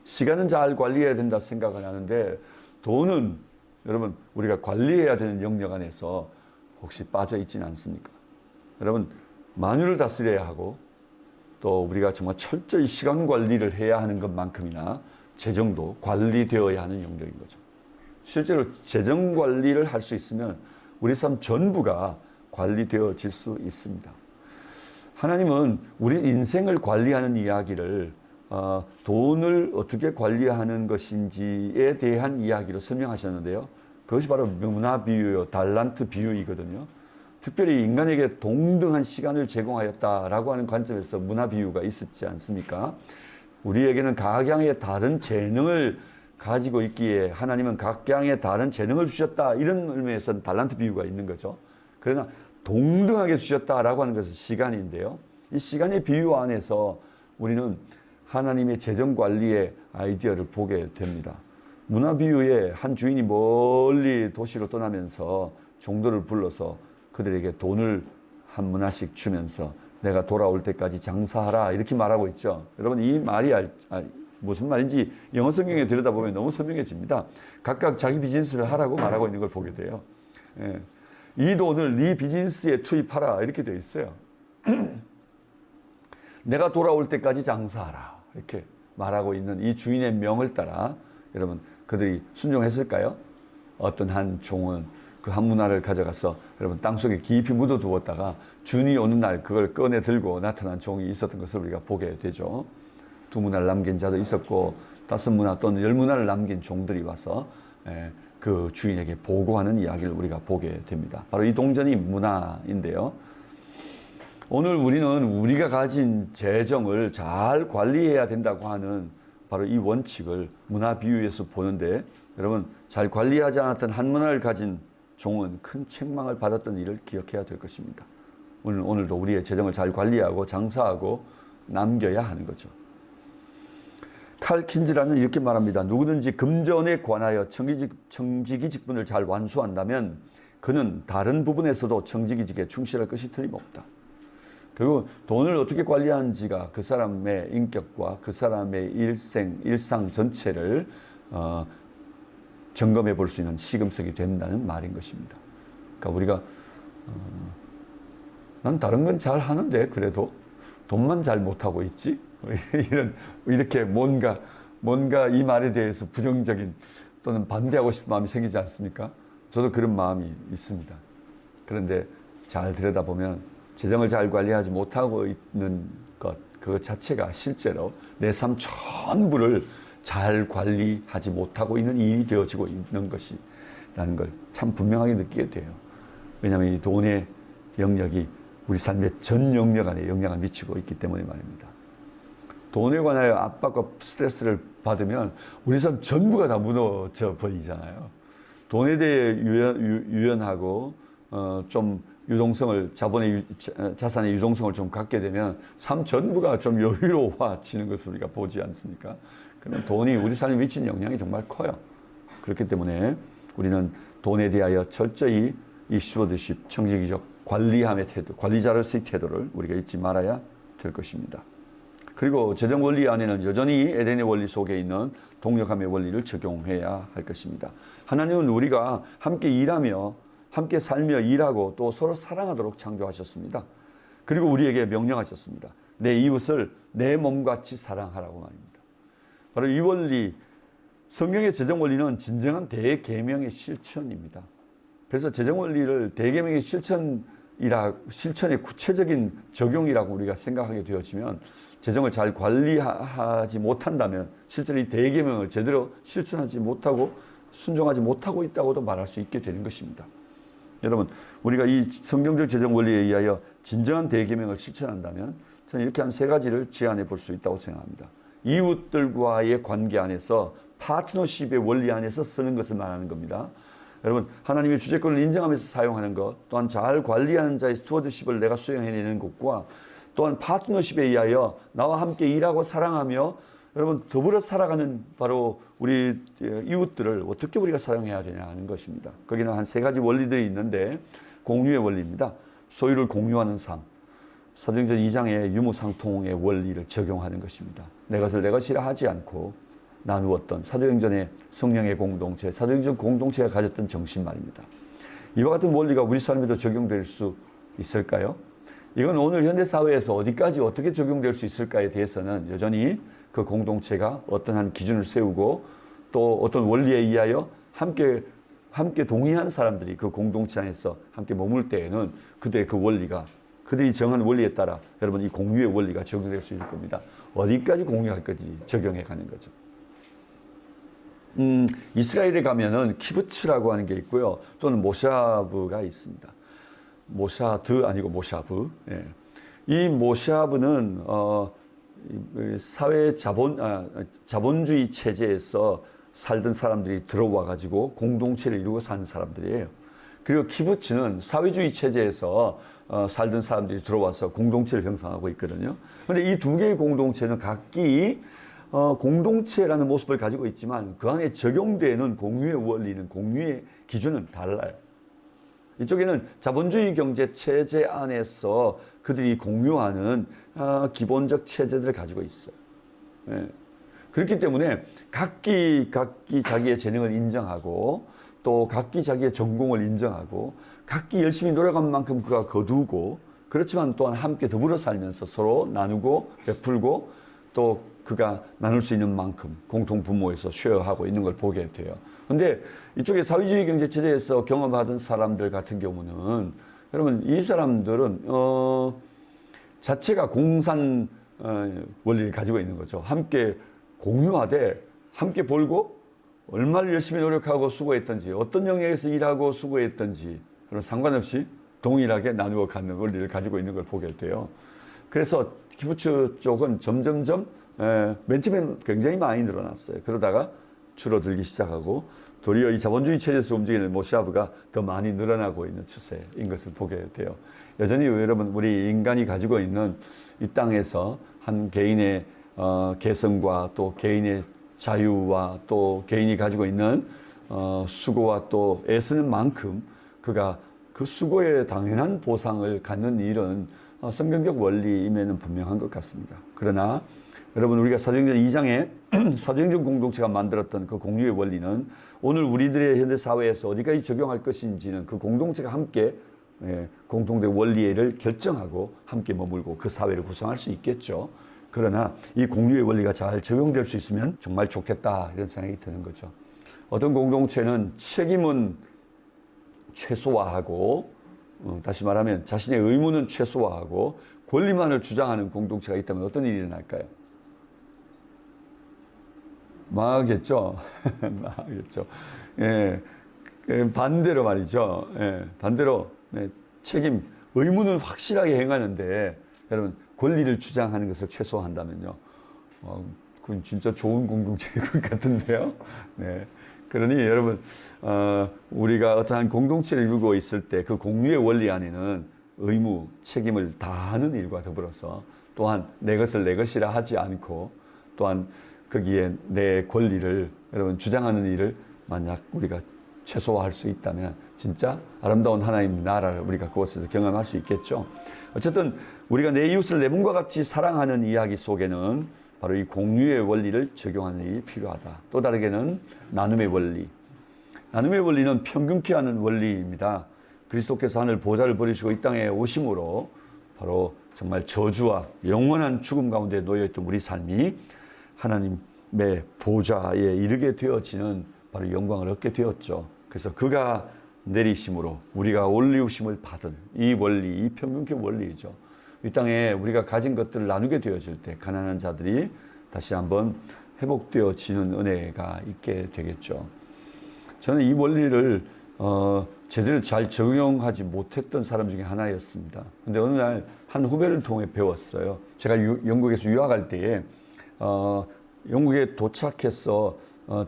시간은 잘 관리해야 된다 생각을 하는데 돈은 여러분 우리가 관리해야 되는 영역 안에서 혹시 빠져 있지는 않습니까? 여러분 만유를 다스려야 하고 또 우리가 정말 철저히 시간 관리를 해야 하는 것만큼이나 재정도 관리되어야 하는 영역인 거죠. 실제로 재정 관리를 할 수 있으면 우리 삶 전부가 관리되어질 수 있습니다. 하나님은 우리 인생을 관리하는 이야기를 돈을 어떻게 관리하는 것인지에 대한 이야기로 설명하셨는데요. 그것이 바로 문화 비유요, 달란트 비유이거든요. 특별히 인간에게 동등한 시간을 제공하였다라고 하는 관점에서 문화 비유가 있었지 않습니까? 우리에게는 각양의 다른 재능을 가지고 있기에 하나님은 각양의 다른 재능을 주셨다. 이런 의미에서는 달란트 비유가 있는 거죠. 그러나 동등하게 주셨다라고 하는 것은 시간인데요. 이 시간의 비유 안에서 우리는 하나님의 재정 관리의 아이디어를 보게 됩니다. 문화 비유에 한 주인이 멀리 도시로 떠나면서 종들을 불러서 그들에게 돈을 한 문화씩 주면서 내가 돌아올 때까지 장사하라 이렇게 말하고 있죠. 여러분 이 말이 무슨 말인지 영어 성경에 들여다보면 너무 선명해집니다. 각각 자기 비즈니스를 하라고 말하고 있는 걸 보게 돼요. 예. 이 돈을 네 비즈니스에 투입하라 이렇게 되어 있어요. 내가 돌아올 때까지 장사하라 이렇게 말하고 있는 이 주인의 명을 따라 여러분 그들이 순종했을까요? 어떤 한 종은 그 한 문화를 가져가서 여러분 땅속에 깊이 묻어두었다가 준이 오는 날 그걸 꺼내 들고 나타난 종이 있었던 것을 우리가 보게 되죠. 2문화를 남긴 자도 있었고 5문화 또는 10문화를 남긴 종들이 와서 그 주인에게 보고하는 이야기를 우리가 보게 됩니다. 바로 이 동전이 문화인데요. 오늘 우리는 우리가 가진 재정을 잘 관리해야 된다고 하는 바로 이 원칙을 문화 비유에서 보는데, 여러분 잘 관리하지 않았던 한 문화를 가진 종은 큰 책망을 받았던 일을 기억해야 될 것입니다. 오늘도 우리의 재정을 잘 관리하고 장사하고 남겨야 하는 거죠. 칼 킨즈라는 이렇게 말합니다. 누구든지 금전에 관하여 청지기 직분을 잘 완수한다면 그는 다른 부분에서도 청지기직에 충실할 것이 틀림없다. 결국 돈을 어떻게 관리하는지가 그 사람의 인격과 그 사람의 일상 전체를 점검해 볼 수 있는 시금석이 된다는 말인 것입니다. 그러니까 우리가 난 다른 건 잘 하는데 그래도 돈만 잘 못하고 있지? 이렇게 뭔가 이 말에 대해서 부정적인 또는 반대하고 싶은 마음이 생기지 않습니까? 저도 그런 마음이 있습니다. 그런데 잘 들여다보면 재정을 잘 관리하지 못하고 있는 그것 자체가 실제로 내 삶 전부를 잘 관리하지 못하고 있는 일이 되어지고 있는 것이라는 걸 참 분명하게 느끼게 돼요. 왜냐하면 이 돈의 영역이 우리 삶의 전 영역 안에 영향을 미치고 있기 때문에 말입니다. 돈에 관하여 압박과 스트레스를 받으면 우리 삶 전부가 다 무너져 버리잖아요. 돈에 대해 유연하고 좀 유동성을 자산의 유동성을 좀 갖게 되면 삶 전부가 좀 여유로워지는 것을 우리가 보지 않습니까? 그럼 돈이 우리 삶에 미치는 영향이 정말 커요. 그렇기 때문에 우리는 돈에 대하여 철저히 이 스튜어드십 청지기적 관리함의 태도, 관리자로서의 태도를 우리가 잊지 말아야 될 것입니다. 그리고 재정 원리 안에는 여전히 에덴의 원리 속에 있는 동력함의 원리를 적용해야 할 것입니다. 하나님은 우리가 함께 일하며 함께 살며 일하고 또 서로 사랑하도록 창조하셨습니다. 그리고 우리에게 명령하셨습니다. 내 이웃을 내 몸같이 사랑하라고 말입니다. 바로 이 원리, 성경의 재정 원리는 진정한 대계명의 실천입니다. 그래서 재정 원리를 대계명의 실천의 구체적인 적용이라고 우리가 생각하게 되어지면 재정을 잘 관리하지 못한다면 실제로 이 대계명을 제대로 실천하지 못하고 순종하지 못하고 있다고도 말할 수 있게 되는 것입니다. 여러분, 우리가 이 성경적 재정 원리에 의하여 진정한 대계명을 실천한다면 저는 이렇게 한 3가지를 제안해 볼 수 있다고 생각합니다. 이웃들과의 관계 안에서 파트너십의 원리 안에서 쓰는 것을 말하는 겁니다. 여러분, 하나님의 주재권을 인정하면서 사용하는 것, 또한 잘 관리하는 자의 스튜어드십을 내가 수행해내는 것과 또한 파트너십에 의하여 나와 함께 일하고 사랑하며 여러분 더불어 살아가는 바로 우리 이웃들을 어떻게 우리가 사용해야 되냐 하는 것입니다. 거기는 한 3가지 원리들이 있는데 공유의 원리입니다. 소유를 공유하는 삶, 사도행전 2장의 유무상통의 원리를 적용하는 것입니다. 내 것을 내 것이라 하지 않고 나누었던 사도행전의 성령의 공동체, 사도행전 공동체가 가졌던 정신 말입니다. 이와 같은 원리가 우리 삶에도 적용될 수 있을까요? 이건 오늘 현대사회에서 어디까지 어떻게 적용될 수 있을까에 대해서는 여전히 그 공동체가 어떠한 기준을 세우고 또 어떤 원리에 의하여 함께 동의한 사람들이 그 공동체 안에서 함께 머물 때에는 그들의 그 원리가 그들이 정한 원리에 따라 여러분 이 공유의 원리가 적용될 수 있을 겁니다. 어디까지 공유할 건지 적용해 가는 거죠. 이스라엘에 가면은 키부츠라고 하는 게 있고요. 또는 모샤브가 있습니다. 모샤드 아니고 모샤브. 예. 이 모샤브는 사회 자본주의 체제에서 살던 사람들이 들어와 가지고 공동체를 이루고 사는 사람들이에요. 그리고 키부츠는 사회주의 체제에서 살던 사람들이 들어와서 공동체를 형성하고 있거든요. 그런데 이 2개의 공동체는 각기 공동체라는 모습을 가지고 있지만 그 안에 적용되는 공유의 원리는 공유의 기준은 달라요. 이쪽에는 자본주의 경제 체제 안에서 그들이 공유하는 기본적 체제들을 가지고 있어요. 예. 그렇기 때문에 각기 자기의 재능을 인정하고 또 각기 자기의 전공을 인정하고 각기 열심히 노력한 만큼 그가 거두고 그렇지만 또한 함께 더불어 살면서 서로 나누고 베풀고 또 그가 나눌 수 있는 만큼 공통 분모에서 쉐어하고 있는 걸 보게 돼요. 근데 이쪽에 사회주의 경제 체제에서 경험하던 사람들 같은 경우는 여러분 이 사람들은 자체가 공산 원리를 가지고 있는 거죠. 함께 공유하되 함께 벌고 얼마를 열심히 노력하고 수고했던지 어떤 영역에서 일하고 수고했던지 그런 상관없이 동일하게 나누어 갖는 원리를 가지고 있는 걸 보게 돼요. 그래서 키부츠 쪽은 점점점 맨 처음엔 굉장히 많이 늘어났어요. 그러다가 줄어들기 시작하고 도리어 이 자본주의 체제에서 움직이는 모시아브가 더 많이 늘어나고 있는 추세인 것을 보게 돼요. 여전히 여러분 우리 인간이 가지고 있는 이 땅에서 한 개인의 개성과 또 개인의 자유와 또 개인이 가지고 있는 수고와 또 애쓰는 만큼 그가 그 수고에 당연한 보상을 갖는 일은 성경적 원리임에는 분명한 것 같습니다. 그러나 여러분 우리가 사도행전 2장에 사도행전 공동체가 만들었던 그 공유의 원리는 오늘 우리들의 현대 사회에서 어디까지 적용할 것인지는 그 공동체가 함께 공동된 원리를 결정하고 함께 머물고 그 사회를 구성할 수 있겠죠. 그러나 이 공유의 원리가 잘 적용될 수 있으면 정말 좋겠다 이런 생각이 드는 거죠. 어떤 공동체는 책임은 최소화하고 다시 말하면 자신의 의무는 최소화하고 권리만을 주장하는 공동체가 있다면 어떤 일이 일어날까요? 망하겠죠. 망하겠죠. 예, 반대로 말이죠. 예, 반대로 책임, 의무는 확실하게 행하는데 여러분 권리를 주장하는 것을 최소화한다면요. 그건 진짜 좋은 공동체일 것 같은데요. 네. 그러니 여러분 우리가 어떠한 공동체를 이루고 있을 때 그 공유의 원리 안에는 의무, 책임을 다하는 일과 더불어서 또한 내 것을 내 것이라 하지 않고 또한 거기에 내 권리를 여러분 주장하는 일을 만약 우리가 최소화할 수 있다면 진짜 아름다운 하나님 나라를 우리가 그곳에서 경험할 수 있겠죠. 어쨌든 우리가 내 이웃을 내 몸과 같이 사랑하는 이야기 속에는 바로 이 공유의 원리를 적용하는 일이 필요하다. 또 다르게는 나눔의 원리. 나눔의 원리는 평균케 하는 원리입니다. 그리스도께서 하늘 보좌를 버리시고 이 땅에 오심으로 바로 정말 저주와 영원한 죽음 가운데 놓여있던 우리 삶이 하나님의 보좌에 이르게 되어지는 바로 영광을 얻게 되었죠. 그래서 그가 내리심으로 우리가 올리우심을 받은 이 원리, 이 평균케 원리이죠. 이 땅에 우리가 가진 것들을 나누게 되어질 때 가난한 자들이 다시 한번 회복되어지는 은혜가 있게 되겠죠. 저는 이 원리를 제대로 잘 적용하지 못했던 사람 중에 하나였습니다. 근데 어느 날 한 후배를 통해 배웠어요. 제가 영국에서 유학할 때에 영국에 도착해서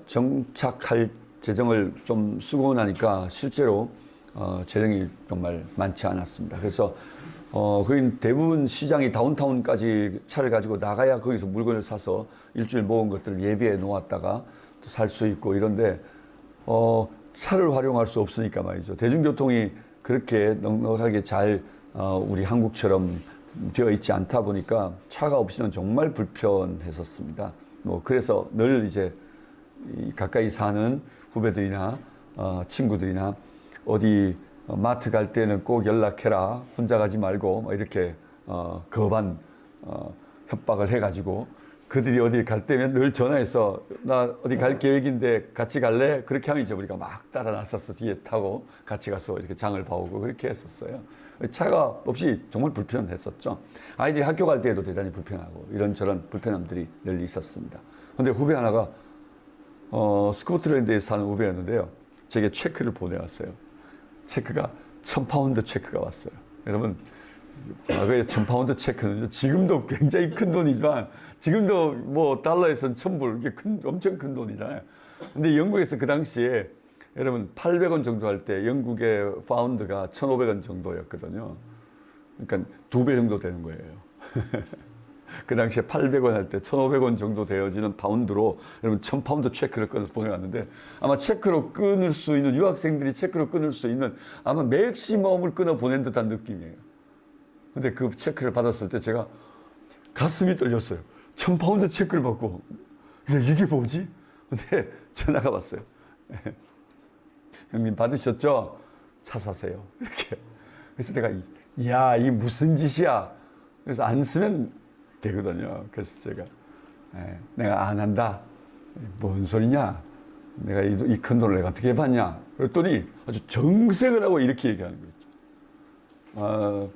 정착할 재정을 좀 쓰고 나니까 실제로 재정이 정말 많지 않았습니다. 그래서 거긴 대부분 시장이 다운타운까지 차를 가지고 나가야 거기서 물건을 사서 일주일 모은 것들을 예비해 놓았다가 또 살 수 있고 이런데 차를 활용할 수 없으니까 말이죠. 대중교통이 그렇게 넉넉하게 잘 우리 한국처럼 되어 있지 않다 보니까 차가 없이는 정말 불편했었습니다. 그래서 늘 이제 가까이 사는 후배들이나 친구들이나 어디 마트 갈 때는 꼭 연락해라. 혼자 가지 말고 이렇게 거반 협박을 해가지고 그들이 어디 갈 때면 늘 전화해서 나 어디 갈 계획인데 같이 갈래? 그렇게 하면 이제 우리가 막 따라 나서서 뒤에 타고 같이 가서 이렇게 장을 봐오고 그렇게 했었어요. 차가 없이 정말 불편했었죠. 아이들이 학교 갈 때에도 대단히 불편하고 이런저런 불편함들이 늘 있었습니다. 근데 후배 하나가 스코틀랜드에 사는 후배였는데요. 제게 체크를 보내왔어요. 체크가 1000파운드 체크가 왔어요. 여러분 과거에 1000파운드 체크는 지금도 굉장히 큰 돈이지만 지금도 뭐 달러에서는 1000불 이게 엄청 큰 돈이잖아요. 근데 영국에서 그 당시에 여러분 800원 정도 할 때 영국의 파운드가 1,500원 정도였거든요. 그러니까 2배 정도 되는 거예요. 그 당시에 800원 할 때 1,500원 정도 되어지는 파운드로 여러분 1000파운드 체크를 끊어서 보내왔는데 아마 체크로 끊을 수 있는 유학생들이 체크로 끊을 수 있는 아마 맥시멈을 끊어 보낸 듯한 느낌이에요. 근데 그 체크를 받았을 때 제가 가슴이 떨렸어요. 1000파운드 체크를 받고 이게 뭐지? 근데 전화가 왔어요. 형님 받으셨죠? 차 사세요. 이렇게. 그래서 내가 야, 이 무슨 짓이야? 그래서 안 쓰면 되거든요. 그래서 제가 내가 안 한다. 뭔 소리냐? 내가 이 큰 돈을 내가 어떻게 받냐? 그랬더니 아주 정색을 하고 이렇게 얘기하는 거죠.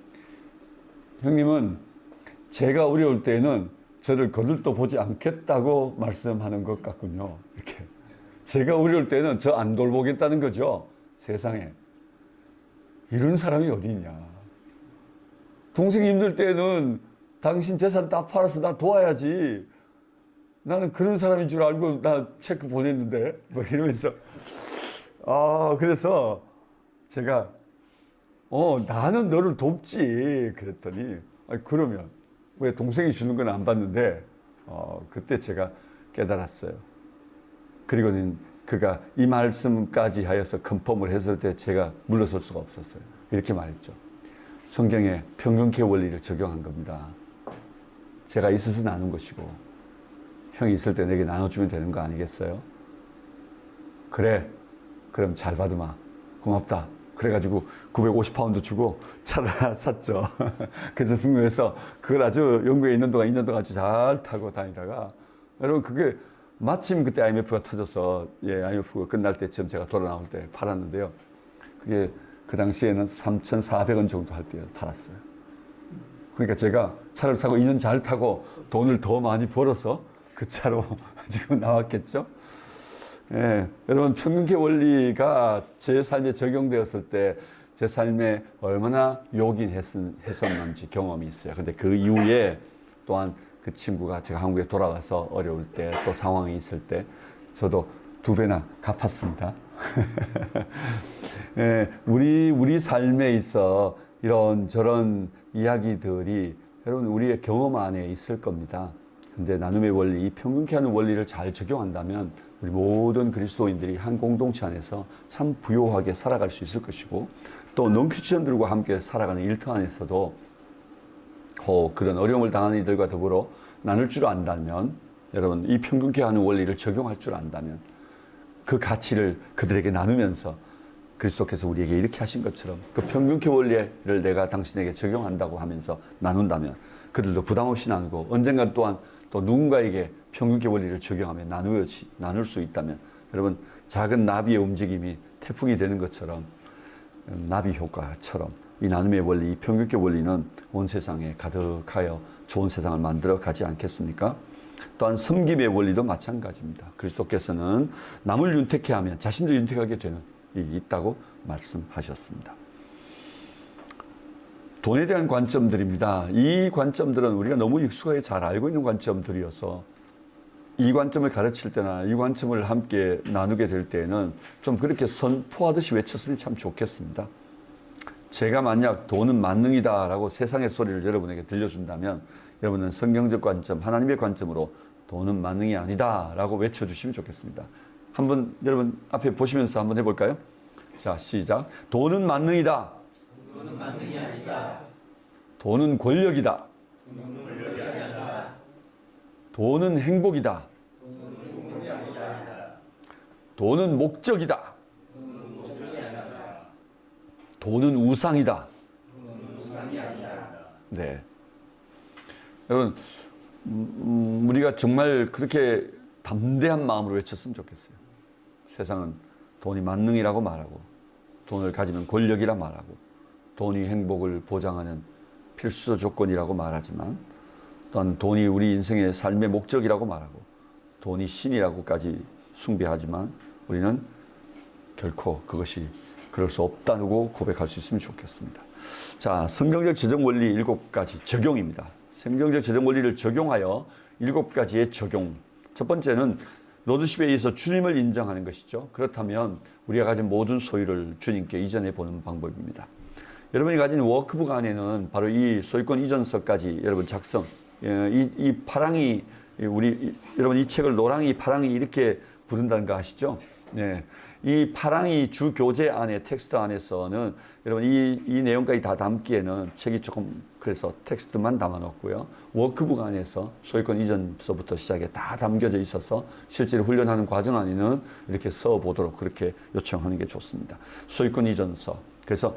형님은 제가 어려울 때에는 저를 거들떠 보지 않겠다고 말씀하는 것 같군요. 이렇게. 제가 어려울 때는 저 안 돌보겠다는 거죠. 세상에. 이런 사람이 어디 있냐. 동생이 힘들 때는 당신 재산 다 팔아서 나 도와야지. 나는 그런 사람인 줄 알고 나 체크 보냈는데. 뭐 이러면서. 그래서 제가, 나는 너를 돕지. 그랬더니, 그러면 왜 동생이 주는 건 안 받는데, 그때 제가 깨달았어요. 그리고는 그가 이 말씀까지 하여서 컨펌을 했을 때 제가 물러설 수가 없었어요. 이렇게 말했죠. 성경에 평균계 원리를 적용한 겁니다. 제가 있어서 나눈 것이고 형이 있을 때 내게 나눠주면 되는 거 아니겠어요? 그래, 그럼 잘 받으마. 고맙다. 그래가지고 950파운드 주고 차를 하나 샀죠. 그래서 등록해서 그걸 아주 영국에 있는 동안 2년 동안 아주 잘 타고 다니다가 여러분 그게 마침 그때 IMF가 터져서 IMF가 끝날 때쯤 제가 돌아 나올 때 팔았는데요. 그게 그 당시에는 3,400원 정도 할 때 팔았어요. 그러니까 제가 차를 사고 2년 잘 타고 돈을 더 많이 벌어서 그 차로 지금 나왔겠죠. 여러분 평균계 원리가 제 삶에 적용되었을 때 제 삶에 얼마나 요긴했었는지 경험이 있어요. 근데 그 이후에 또한 그 친구가 제가 한국에 돌아가서 어려울 때 또 상황이 있을 때 저도 2배나 갚았습니다. 우리 삶에 있어 이런저런 이야기들이 여러분 우리의 경험 안에 있을 겁니다. 근데 나눔의 원리, 이 평균케 하는 원리를 잘 적용한다면 우리 모든 그리스도인들이 한 공동체 안에서 참 부요하게 살아갈 수 있을 것이고 또 non-크리스천들과 함께 살아가는 일터 안에서도 그런 어려움을 당하는 이들과 더불어 나눌 줄 안다면 여러분 이 평균케 하는 원리를 적용할 줄 안다면 그 가치를 그들에게 나누면서 그리스도께서 우리에게 이렇게 하신 것처럼 그 평균케 원리를 내가 당신에게 적용한다고 하면서 나눈다면 그들도 부담 없이 나누고 언젠가 또한 또 누군가에게 평균케 원리를 적용하며 나눌 수 있다면 여러분 작은 나비의 움직임이 태풍이 되는 것처럼 나비 효과처럼 이 나눔의 원리, 이 평균케 원리는 온 세상에 가득하여 좋은 세상을 만들어 가지 않겠습니까? 또한 섬김의 원리도 마찬가지입니다. 그리스도께서는 남을 윤택해 하면 자신도 윤택하게 되는 일이 있다고 말씀하셨습니다. 돈에 대한 관점들입니다. 이 관점들은 우리가 너무 익숙하게 잘 알고 있는 관점들이어서 이 관점을 가르칠 때나 이 관점을 함께 나누게 될 때에는 좀 그렇게 선포하듯이 외쳤으면 참 좋겠습니다. 제가 만약 돈은 만능이다 라고 세상의 소리를 여러분에게 들려준다면 여러분은 성경적 관점, 하나님의 관점으로 돈은 만능이 아니다 라고 외쳐주시면 좋겠습니다. 한번 여러분 앞에 보시면서 한번 해볼까요? 자, 시작. 돈은 만능이다. 돈은 만능이 아니다. 돈은 권력이다. 돈은 권력이 아니다. 돈은 행복이다. 돈은 행복이 아니다. 돈은 목적이다. 돈은 목적이 아니다. 돈은 우상이다. 돈은 우상이 아니다. 네. 여러분, 우리가 정말 그렇게 담대한 마음으로 외쳤으면 좋겠어요. 세상은 돈이 만능이라고 말하고, 돈을 가지면 권력이라 말하고, 돈이 행복을 보장하는 필수 조건이라고 말하지만, 또한 돈이 우리 인생의 삶의 목적이라고 말하고, 돈이 신이라고까지 숭배하지만, 우리는 결코 그것이 그럴 수 없다고 고백할 수 있으면 좋겠습니다. 자, 성경적 재정 원리 7가지 적용입니다. 성경적 재정 원리를 적용하여 7가지의 적용. 첫 번째는 로드십에 의해서 주님을 인정하는 것이죠. 그렇다면 우리가 가진 모든 소유를 주님께 이전해 보는 방법입니다. 여러분이 가진 워크북 안에는 바로 이 소유권 이전서까지 여러분 작성, 이 파랑이 여러분 이 책을 노랑이 파랑이 이렇게 부른다는 거 아시죠? 네. 이 파랑이 주 교재 안에 텍스트 안에서는 여러분 이 내용까지 다 담기에는 책이 조금 그래서 텍스트만 담아놓고요. 워크북 안에서 소유권 이전서부터 시작해 다 담겨져 있어서 실제로 훈련하는 과정 안에는 이렇게 써보도록 그렇게 요청하는 게 좋습니다. 소유권 이전서. 그래서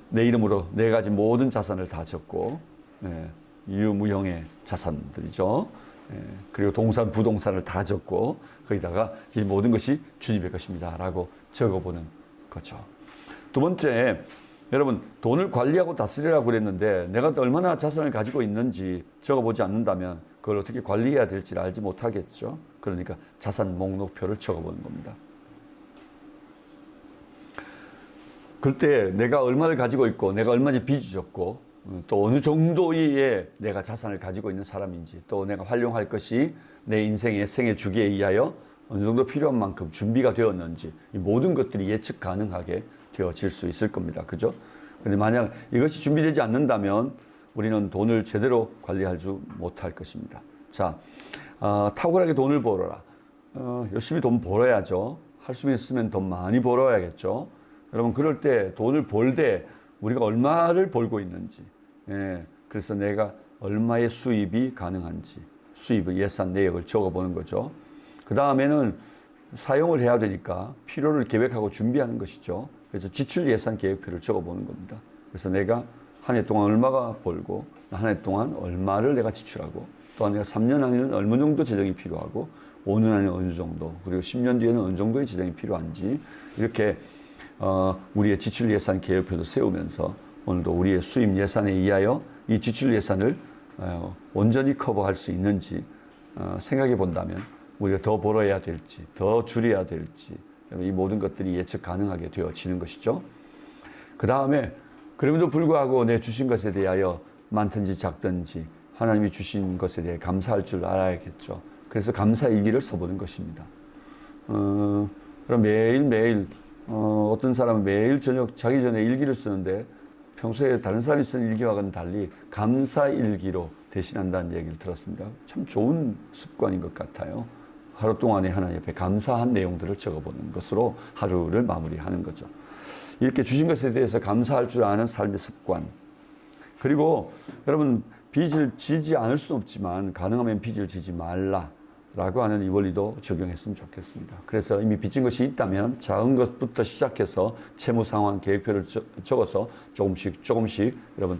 내 이름으로 내 가진 모든 자산을 다 적고 유무형의 자산들이죠. 그리고 동산, 부동산을 다 적고 거기다가 이 모든 것이 주님의 것입니다 라고 적어보는 거죠. 두 번째, 여러분 돈을 관리하고 다스리라고 그랬는데 내가 얼마나 자산을 가지고 있는지 적어보지 않는다면 그걸 어떻게 관리해야 될지 알지 못하겠죠. 그러니까 자산 목록표를 적어보는 겁니다. 그때 내가 얼마를 가지고 있고 내가 얼마나 빚이 졌고 또 어느 정도의 내가 자산을 가지고 있는 사람인지 또 내가 활용할 것이 내 인생의 생애 주기에 의하여 어느 정도 필요한 만큼 준비가 되었는지 이 모든 것들이 예측 가능하게 되어질 수 있을 겁니다. 그죠? 근데 만약 이것이 준비되지 않는다면 우리는 돈을 제대로 관리할 줄 못할 것입니다. 자, 탁월하게 돈을 벌어라. 열심히 돈 벌어야죠. 할 수 있으면 돈 많이 벌어야겠죠. 여러분, 그럴 때 돈을 벌 때 우리가 얼마를 벌고 있는지, 그래서 내가 얼마의 수입이 가능한지, 수입을 예산 내역을 적어보는 거죠. 그 다음에는 사용을 해야 되니까 필요를 계획하고 준비하는 것이죠. 그래서 지출 예산 계획표를 적어보는 겁니다. 그래서 내가 한 해 동안 얼마가 벌고 한 해 동안 얼마를 내가 지출하고 또한 내가 3년 안에는 얼마 정도 재정이 필요하고 5년 안에는 어느 정도 그리고 10년 뒤에는 어느 정도의 재정이 필요한지 이렇게 우리의 지출 예산 계획표도 세우면서 오늘도 우리의 수입 예산에 의하여 이 지출 예산을 온전히 커버할 수 있는지 생각해 본다면 우리가 더 벌어야 될지 더 줄여야 될지 이 모든 것들이 예측 가능하게 되어지는 것이죠. 그 다음에 그럼에도 불구하고 내 주신 것에 대하여 많든지 작든지 하나님이 주신 것에 대해 감사할 줄 알아야겠죠. 그래서 감사일기를 써보는 것입니다. 그럼 매일매일 어떤 사람은 매일 저녁 자기 전에 일기를 쓰는데 평소에 다른 사람이 쓰는 일기와는 달리 감사일기로 대신한다는 얘기를 들었습니다. 참 좋은 습관인 것 같아요. 하루 동안에 하나님 앞에 감사한 내용들을 적어보는 것으로 하루를 마무리하는 거죠. 이렇게 주신 것에 대해서 감사할 줄 아는 삶의 습관. 그리고 여러분 빚을 지지 않을 수는 없지만 가능하면 빚을 지지 말라라고 하는 이 원리도 적용했으면 좋겠습니다. 그래서 이미 빚진 것이 있다면 작은 것부터 시작해서 채무 상환 계획표를 적어서 조금씩 여러분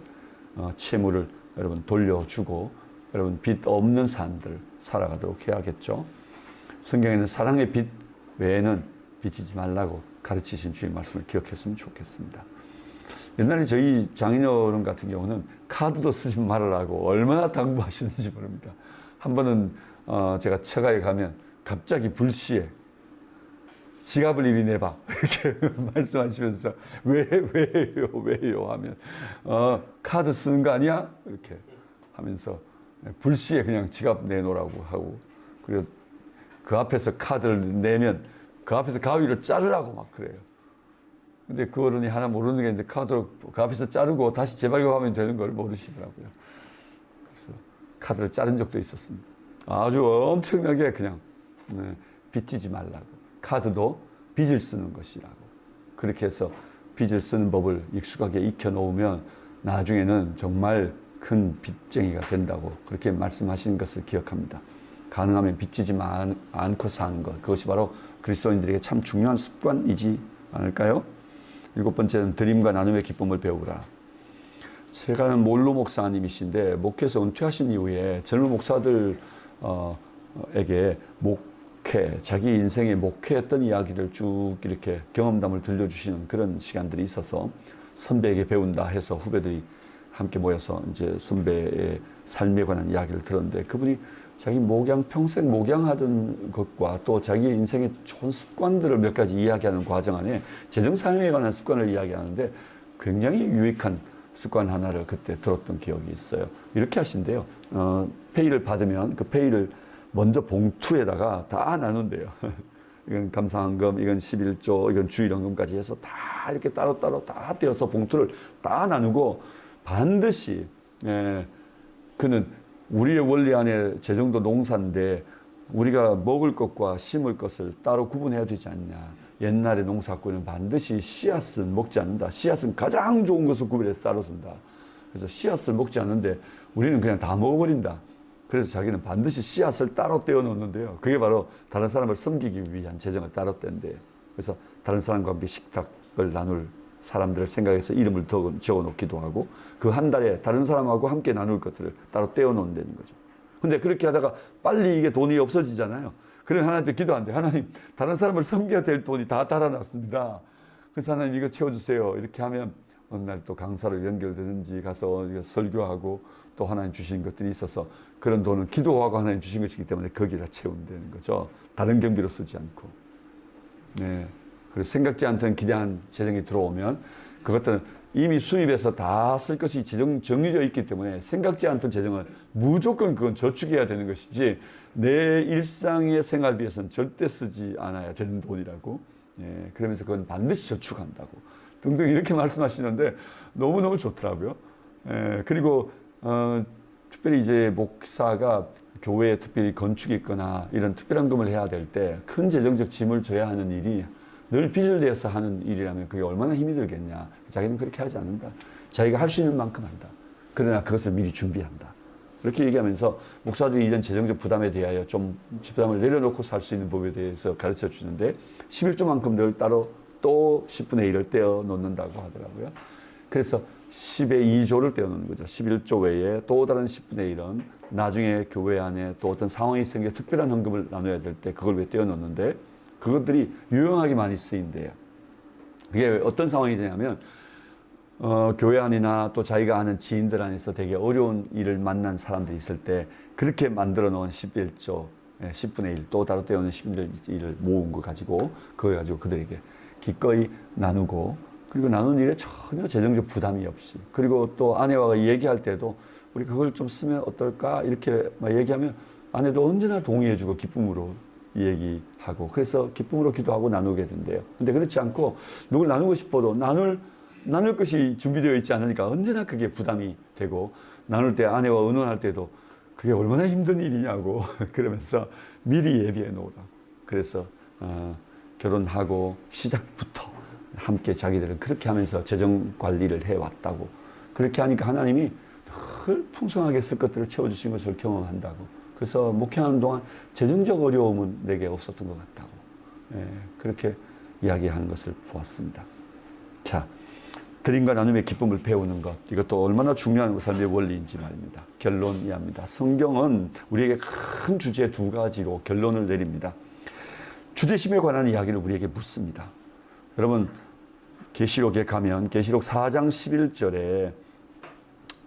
채무를 여러분 돌려주고 여러분 빚 없는 삶들 살아가도록 해야겠죠. 성경에는 사랑의 빚 외에는 빚지지 말라고 가르치신 주의 말씀을 기억했으면 좋겠습니다. 옛날에 저희 장인어른 같은 경우는 카드도 쓰지 말으라고 얼마나 당부하시는지 모릅니다. 한 번은 제가 처가에 가면 갑자기 불시에 지갑을 이리 내봐 이렇게 말씀하시면서 왜요 하면 카드 쓰는 거 아니야? 이렇게 하면서 불시에 그냥 지갑 내놓으라고 하고 그리고 그 앞에서 카드를 내면 그 앞에서 가위로 자르라고 막 그래요. 근데 그 어른이 하나 모르는 게 있는데 카드로 그 앞에서 자르고 다시 재발급하면 되는 걸 모르시더라고요. 그래서 카드를 자른 적도 있었습니다. 아주 엄청나게 그냥 빚지지 말라고. 카드도 빚을 쓰는 것이라고. 그렇게 해서 빚을 쓰는 법을 익숙하게 익혀놓으면 나중에는 정말 큰 빚쟁이가 된다고 그렇게 말씀하시는 것을 기억합니다. 가능하면 빚지지 않고 사는 것. 그것이 바로 그리스도인들에게 참 중요한 습관이지 않을까요? 7번째는 드림과 나눔의 기쁨을 배우라. 제가 아는 몰로 목사님이신데 목회에서 은퇴하신 이후에 젊은 목사들에게 자기 인생의 목회했던 이야기를 쭉 이렇게 경험담을 들려주시는 그런 시간들이 있어서 선배에게 배운다 해서 후배들이 함께 모여서 이제 선배의 삶에 관한 이야기를 들었는데 그분이 자기 평생 목양하던 것과 또 자기 인생의 좋은 습관들을 몇 가지 이야기하는 과정 안에 재정 사용에 관한 습관을 이야기하는데 굉장히 유익한 습관 하나를 그때 들었던 기억이 있어요. 이렇게 하신대요. 페이를 받으면 그 페이를 먼저 봉투에다가 다 나눈대요. 이건 감사한금, 이건 11조, 이건 주일헌금까지 해서 다 이렇게 따로따로 다 떼어서 봉투를 다 나누고 반드시 그는 우리의 원리 안에 재정도 농사인데 우리가 먹을 것과 심을 것을 따로 구분해야 되지 않냐. 옛날의 농사꾼은 반드시 씨앗은 먹지 않는다. 씨앗은 가장 좋은 것을 구별해서 따로 준다. 그래서 씨앗을 먹지 않는데 우리는 그냥 다 먹어버린다. 그래서 자기는 반드시 씨앗을 따로 떼어 놓는데요. 그게 바로 다른 사람을 섬기기 위한 재정을 따로 뗀대요. 그래서 다른 사람과 함께 식탁을 나눌 사람들을 생각해서 이름을 적어 놓기도 하고 그 한 달에 다른 사람하고 함께 나눌 것을 따로 떼어 놓는다는 거죠. 근데 그렇게 하다가 빨리 이게 돈이 없어지잖아요. 그러면 하나님께 기도한대. 하나님, 다른 사람을 섬겨야 될 돈이 다 달아났습니다. 그래서 하나님 이거 채워주세요. 이렇게 하면 어느 날 또 강사로 연결되든지 가서 설교하고 또 하나님 주신 것들이 있어서 그런 돈은 기도하고 하나님 주신 것이기 때문에 거기다 채우면 되는 거죠. 다른 경비로 쓰지 않고. 네. 그리고 생각지 않던 기대한 재정이 들어오면 그것들은 이미 수입해서 다 쓸 것이 정해져 있기 때문에 생각지 않던 재정은 무조건 그건 저축해야 되는 것이지 내 일상의 생활비에서는 절대 쓰지 않아야 되는 돈이라고. 예, 그러면서 그건 반드시 저축한다고. 등등 이렇게 말씀하시는데 너무너무 좋더라고요. 예, 그리고 특별히 이제 목사가 교회에 특별히 건축이 있거나 이런 특별한 금을 해야 될 때 큰 재정적 짐을 져야 하는 일이 늘 빚을 내서 하는 일이라면 그게 얼마나 힘이 들겠냐. 자기는 그렇게 하지 않는다. 자기가 할 수 있는 만큼 한다. 그러나 그것을 미리 준비한다. 이렇게 얘기하면서 목사들이 이런 재정적 부담에 대하여 좀 부담을 내려놓고 살 수 있는 법에 대해서 가르쳐 주는데 11조만큼 늘 따로 또 10분의 1을 떼어 놓는다고 하더라고요. 그래서 10의 2조를 떼어 놓는 거죠. 11조 외에 또 다른 10분의 1은 나중에 교회 안에 또 어떤 상황이 생겨 특별한 헌금을 나눠야 될 때 그걸 왜 떼어 놓는데 그것들이 유용하게 많이 쓰인대요. 그게 어떤 상황이 되냐면 교회 안이나 또 자기가 아는 지인들 안에서 되게 어려운 일을 만난 사람들이 있을 때 그렇게 만들어 놓은 11조 10분의 1 또 따로 떼어놓은 10분의 1을 모은 거 가지고 그걸 가지고 그들에게 기꺼이 나누고 그리고 나눈 일에 전혀 재정적 부담이 없이 그리고 또 아내와 얘기할 때도 우리 그걸 좀 쓰면 어떨까 이렇게 막 얘기하면 아내도 언제나 동의해주고 기쁨으로 얘기하고 그래서 기쁨으로 기도하고 나누게 된대요. 근데 그렇지 않고 누굴 나누고 싶어도 나눌 것이 준비되어 있지 않으니까 언제나 그게 부담이 되고 나눌 때 아내와 의논할 때도 그게 얼마나 힘든 일이냐고 그러면서 미리 예비해 놓으라고. 그래서 결혼하고 시작부터 함께 자기들은 그렇게 하면서 재정 관리를 해왔다고. 그렇게 하니까 하나님이 늘 풍성하게 쓸 것들을 채워주신 것을 경험한다고. 그래서 목회하는 동안 재정적 어려움은 내게 없었던 것 같다고. 예, 그렇게 이야기하는 것을 보았습니다. 자, 드림과 나눔의 기쁨을 배우는 것, 이것도 얼마나 중요한 삶의 원리인지 말입니다. 결론 이합니다. 성경은 우리에게 큰 주제 두 가지로 결론을 내립니다. 주대심에 관한 이야기를 우리에게 묻습니다. 여러분 계시록에 가면 계시록 4장 11절에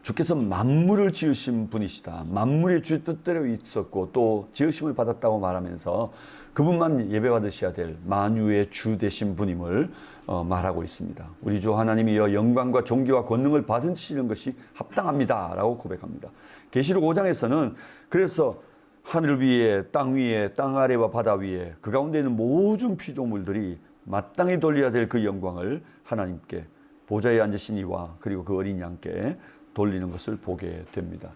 주께서 만물을 지으신 분이시다. 만물이 주의 뜻대로 있었고 또 지으심을 받았다고 말하면서 그분만 예배받으셔야 될 만유의 주 되신 분임을 말하고 있습니다. 우리 주 하나님이여 영광과 존귀와 권능을 받으시는 것이 합당합니다. 라고 고백합니다. 계시록 5장에서는 그래서 하늘 위에 땅 아래와 바다 위에 그 가운데 있는 모든 피조물들이 마땅히 돌려야 될 그 영광을 하나님께 보좌에 앉으신 이와 그리고 그 어린 양께 돌리는 것을 보게 됩니다.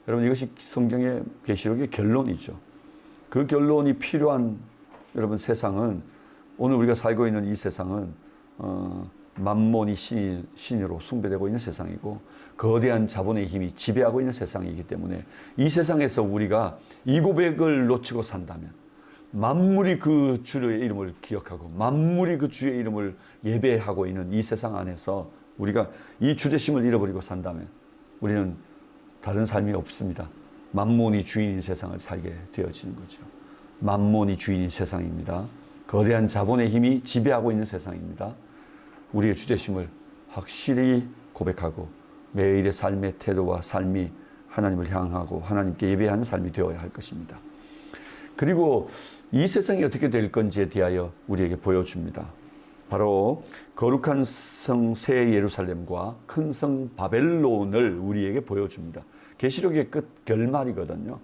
여러분 이것이 성경의 계시록의 결론이죠. 그 결론이 필요한 여러분 세상은 오늘 우리가 살고 있는 이 세상은 만몬이 신으로 숭배되고 있는 세상이고 거대한 자본의 힘이 지배하고 있는 세상이기 때문에 이 세상에서 우리가 이 고백을 놓치고 산다면 만물이 그 주의 이름을 기억하고 만물이 그 주의 이름을 예배하고 있는 이 세상 안에서 우리가 이 주대심을 잃어버리고 산다면 우리는 다른 삶이 없습니다. 만몬이 주인인 세상을 살게 되어지는 거죠. 만몬이 주인인 세상입니다. 거대한 자본의 힘이 지배하고 있는 세상입니다. 우리의 주대심을 확실히 고백하고 매일의 삶의 태도와 삶이 하나님을 향하고 하나님께 예배하는 삶이 되어야 할 것입니다. 그리고 이 세상이 어떻게 될 건지에 대하여 우리에게 보여줍니다. 바로 거룩한 성 새 예루살렘과 큰 성 바벨론을 우리에게 보여줍니다. 계시록의 끝 결말이거든요.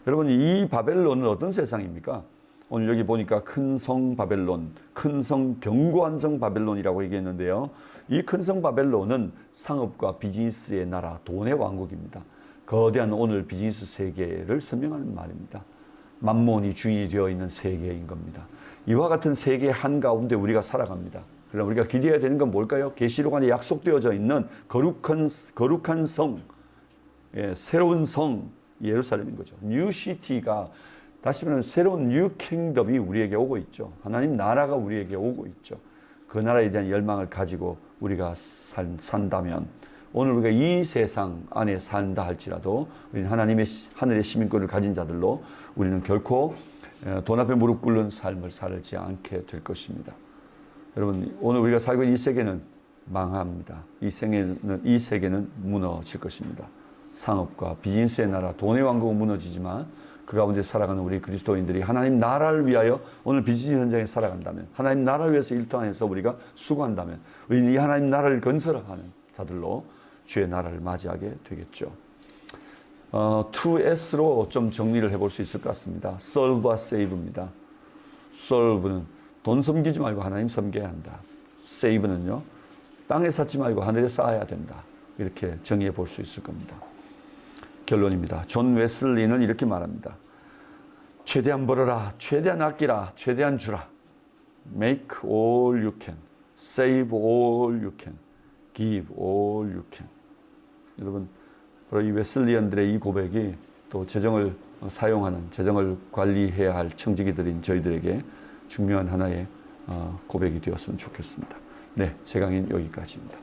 여러분 이 바벨론은 어떤 세상입니까? 오늘 여기 보니까 큰 성 바벨론, 큰 성 견고한 성 바벨론이라고 얘기했는데요. 이 큰 성 바벨론은 상업과 비즈니스의 나라, 돈의 왕국입니다. 거대한 오늘 비즈니스 세계를 설명하는 말입니다. 만몬이 주인이 되어 있는 세계인 겁니다. 이와 같은 세계 한가운데 우리가 살아갑니다. 그럼 우리가 기대해야 되는 건 뭘까요? 계시록 안에 약속되어져 있는 거룩한 성, 새로운 성 예루살렘인 거죠. 뉴 시티가 다시 말하면 새로운 뉴 킹덤이 우리에게 오고 있죠. 하나님 나라가 우리에게 오고 있죠. 그 나라에 대한 열망을 가지고 우리가 산다면 오늘 우리가 이 세상 안에 산다 할지라도 우리는 하나님의 하늘의 시민권을 가진 자들로 우리는 결코 돈 앞에 무릎 꿇는 삶을 살지 않게 될 것입니다. 여러분, 오늘 우리가 살고 있는 이 세계는 망합니다. 이 세계는 무너질 것입니다. 상업과 비즈니스의 나라, 돈의 왕국은 무너지지만 그 가운데 살아가는 우리 그리스도인들이 하나님 나라를 위하여 오늘 비즈니스 현장에 살아간다면, 하나님 나라를 위해서 일터에서 우리가 수고한다면 우리는 이 하나님 나라를 건설하는 자들로 주의 나라를 맞이하게 되겠죠. 2S로 좀 정리를 해볼 수 있을 것 같습니다. Serve와 Save입니다. Serve는 돈 섬기지 말고 하나님 섬겨야 한다. Save는요, 땅에 쌓지 말고 하늘에 쌓아야 된다. 이렇게 정의해 볼 수 있을 겁니다. 결론입니다. 존 웨슬리는 이렇게 말합니다. 최대한 벌어라, 최대한 아끼라, 최대한 주라. Make all you can, save all you can, give all you can. 여러분, 바로 이 웨슬리언들의 이 고백이 또 재정을 사용하는, 재정을 관리해야 할 청지기들인 저희들에게 중요한 하나의 고백이 되었으면 좋겠습니다. 네, 제 강의는 여기까지입니다.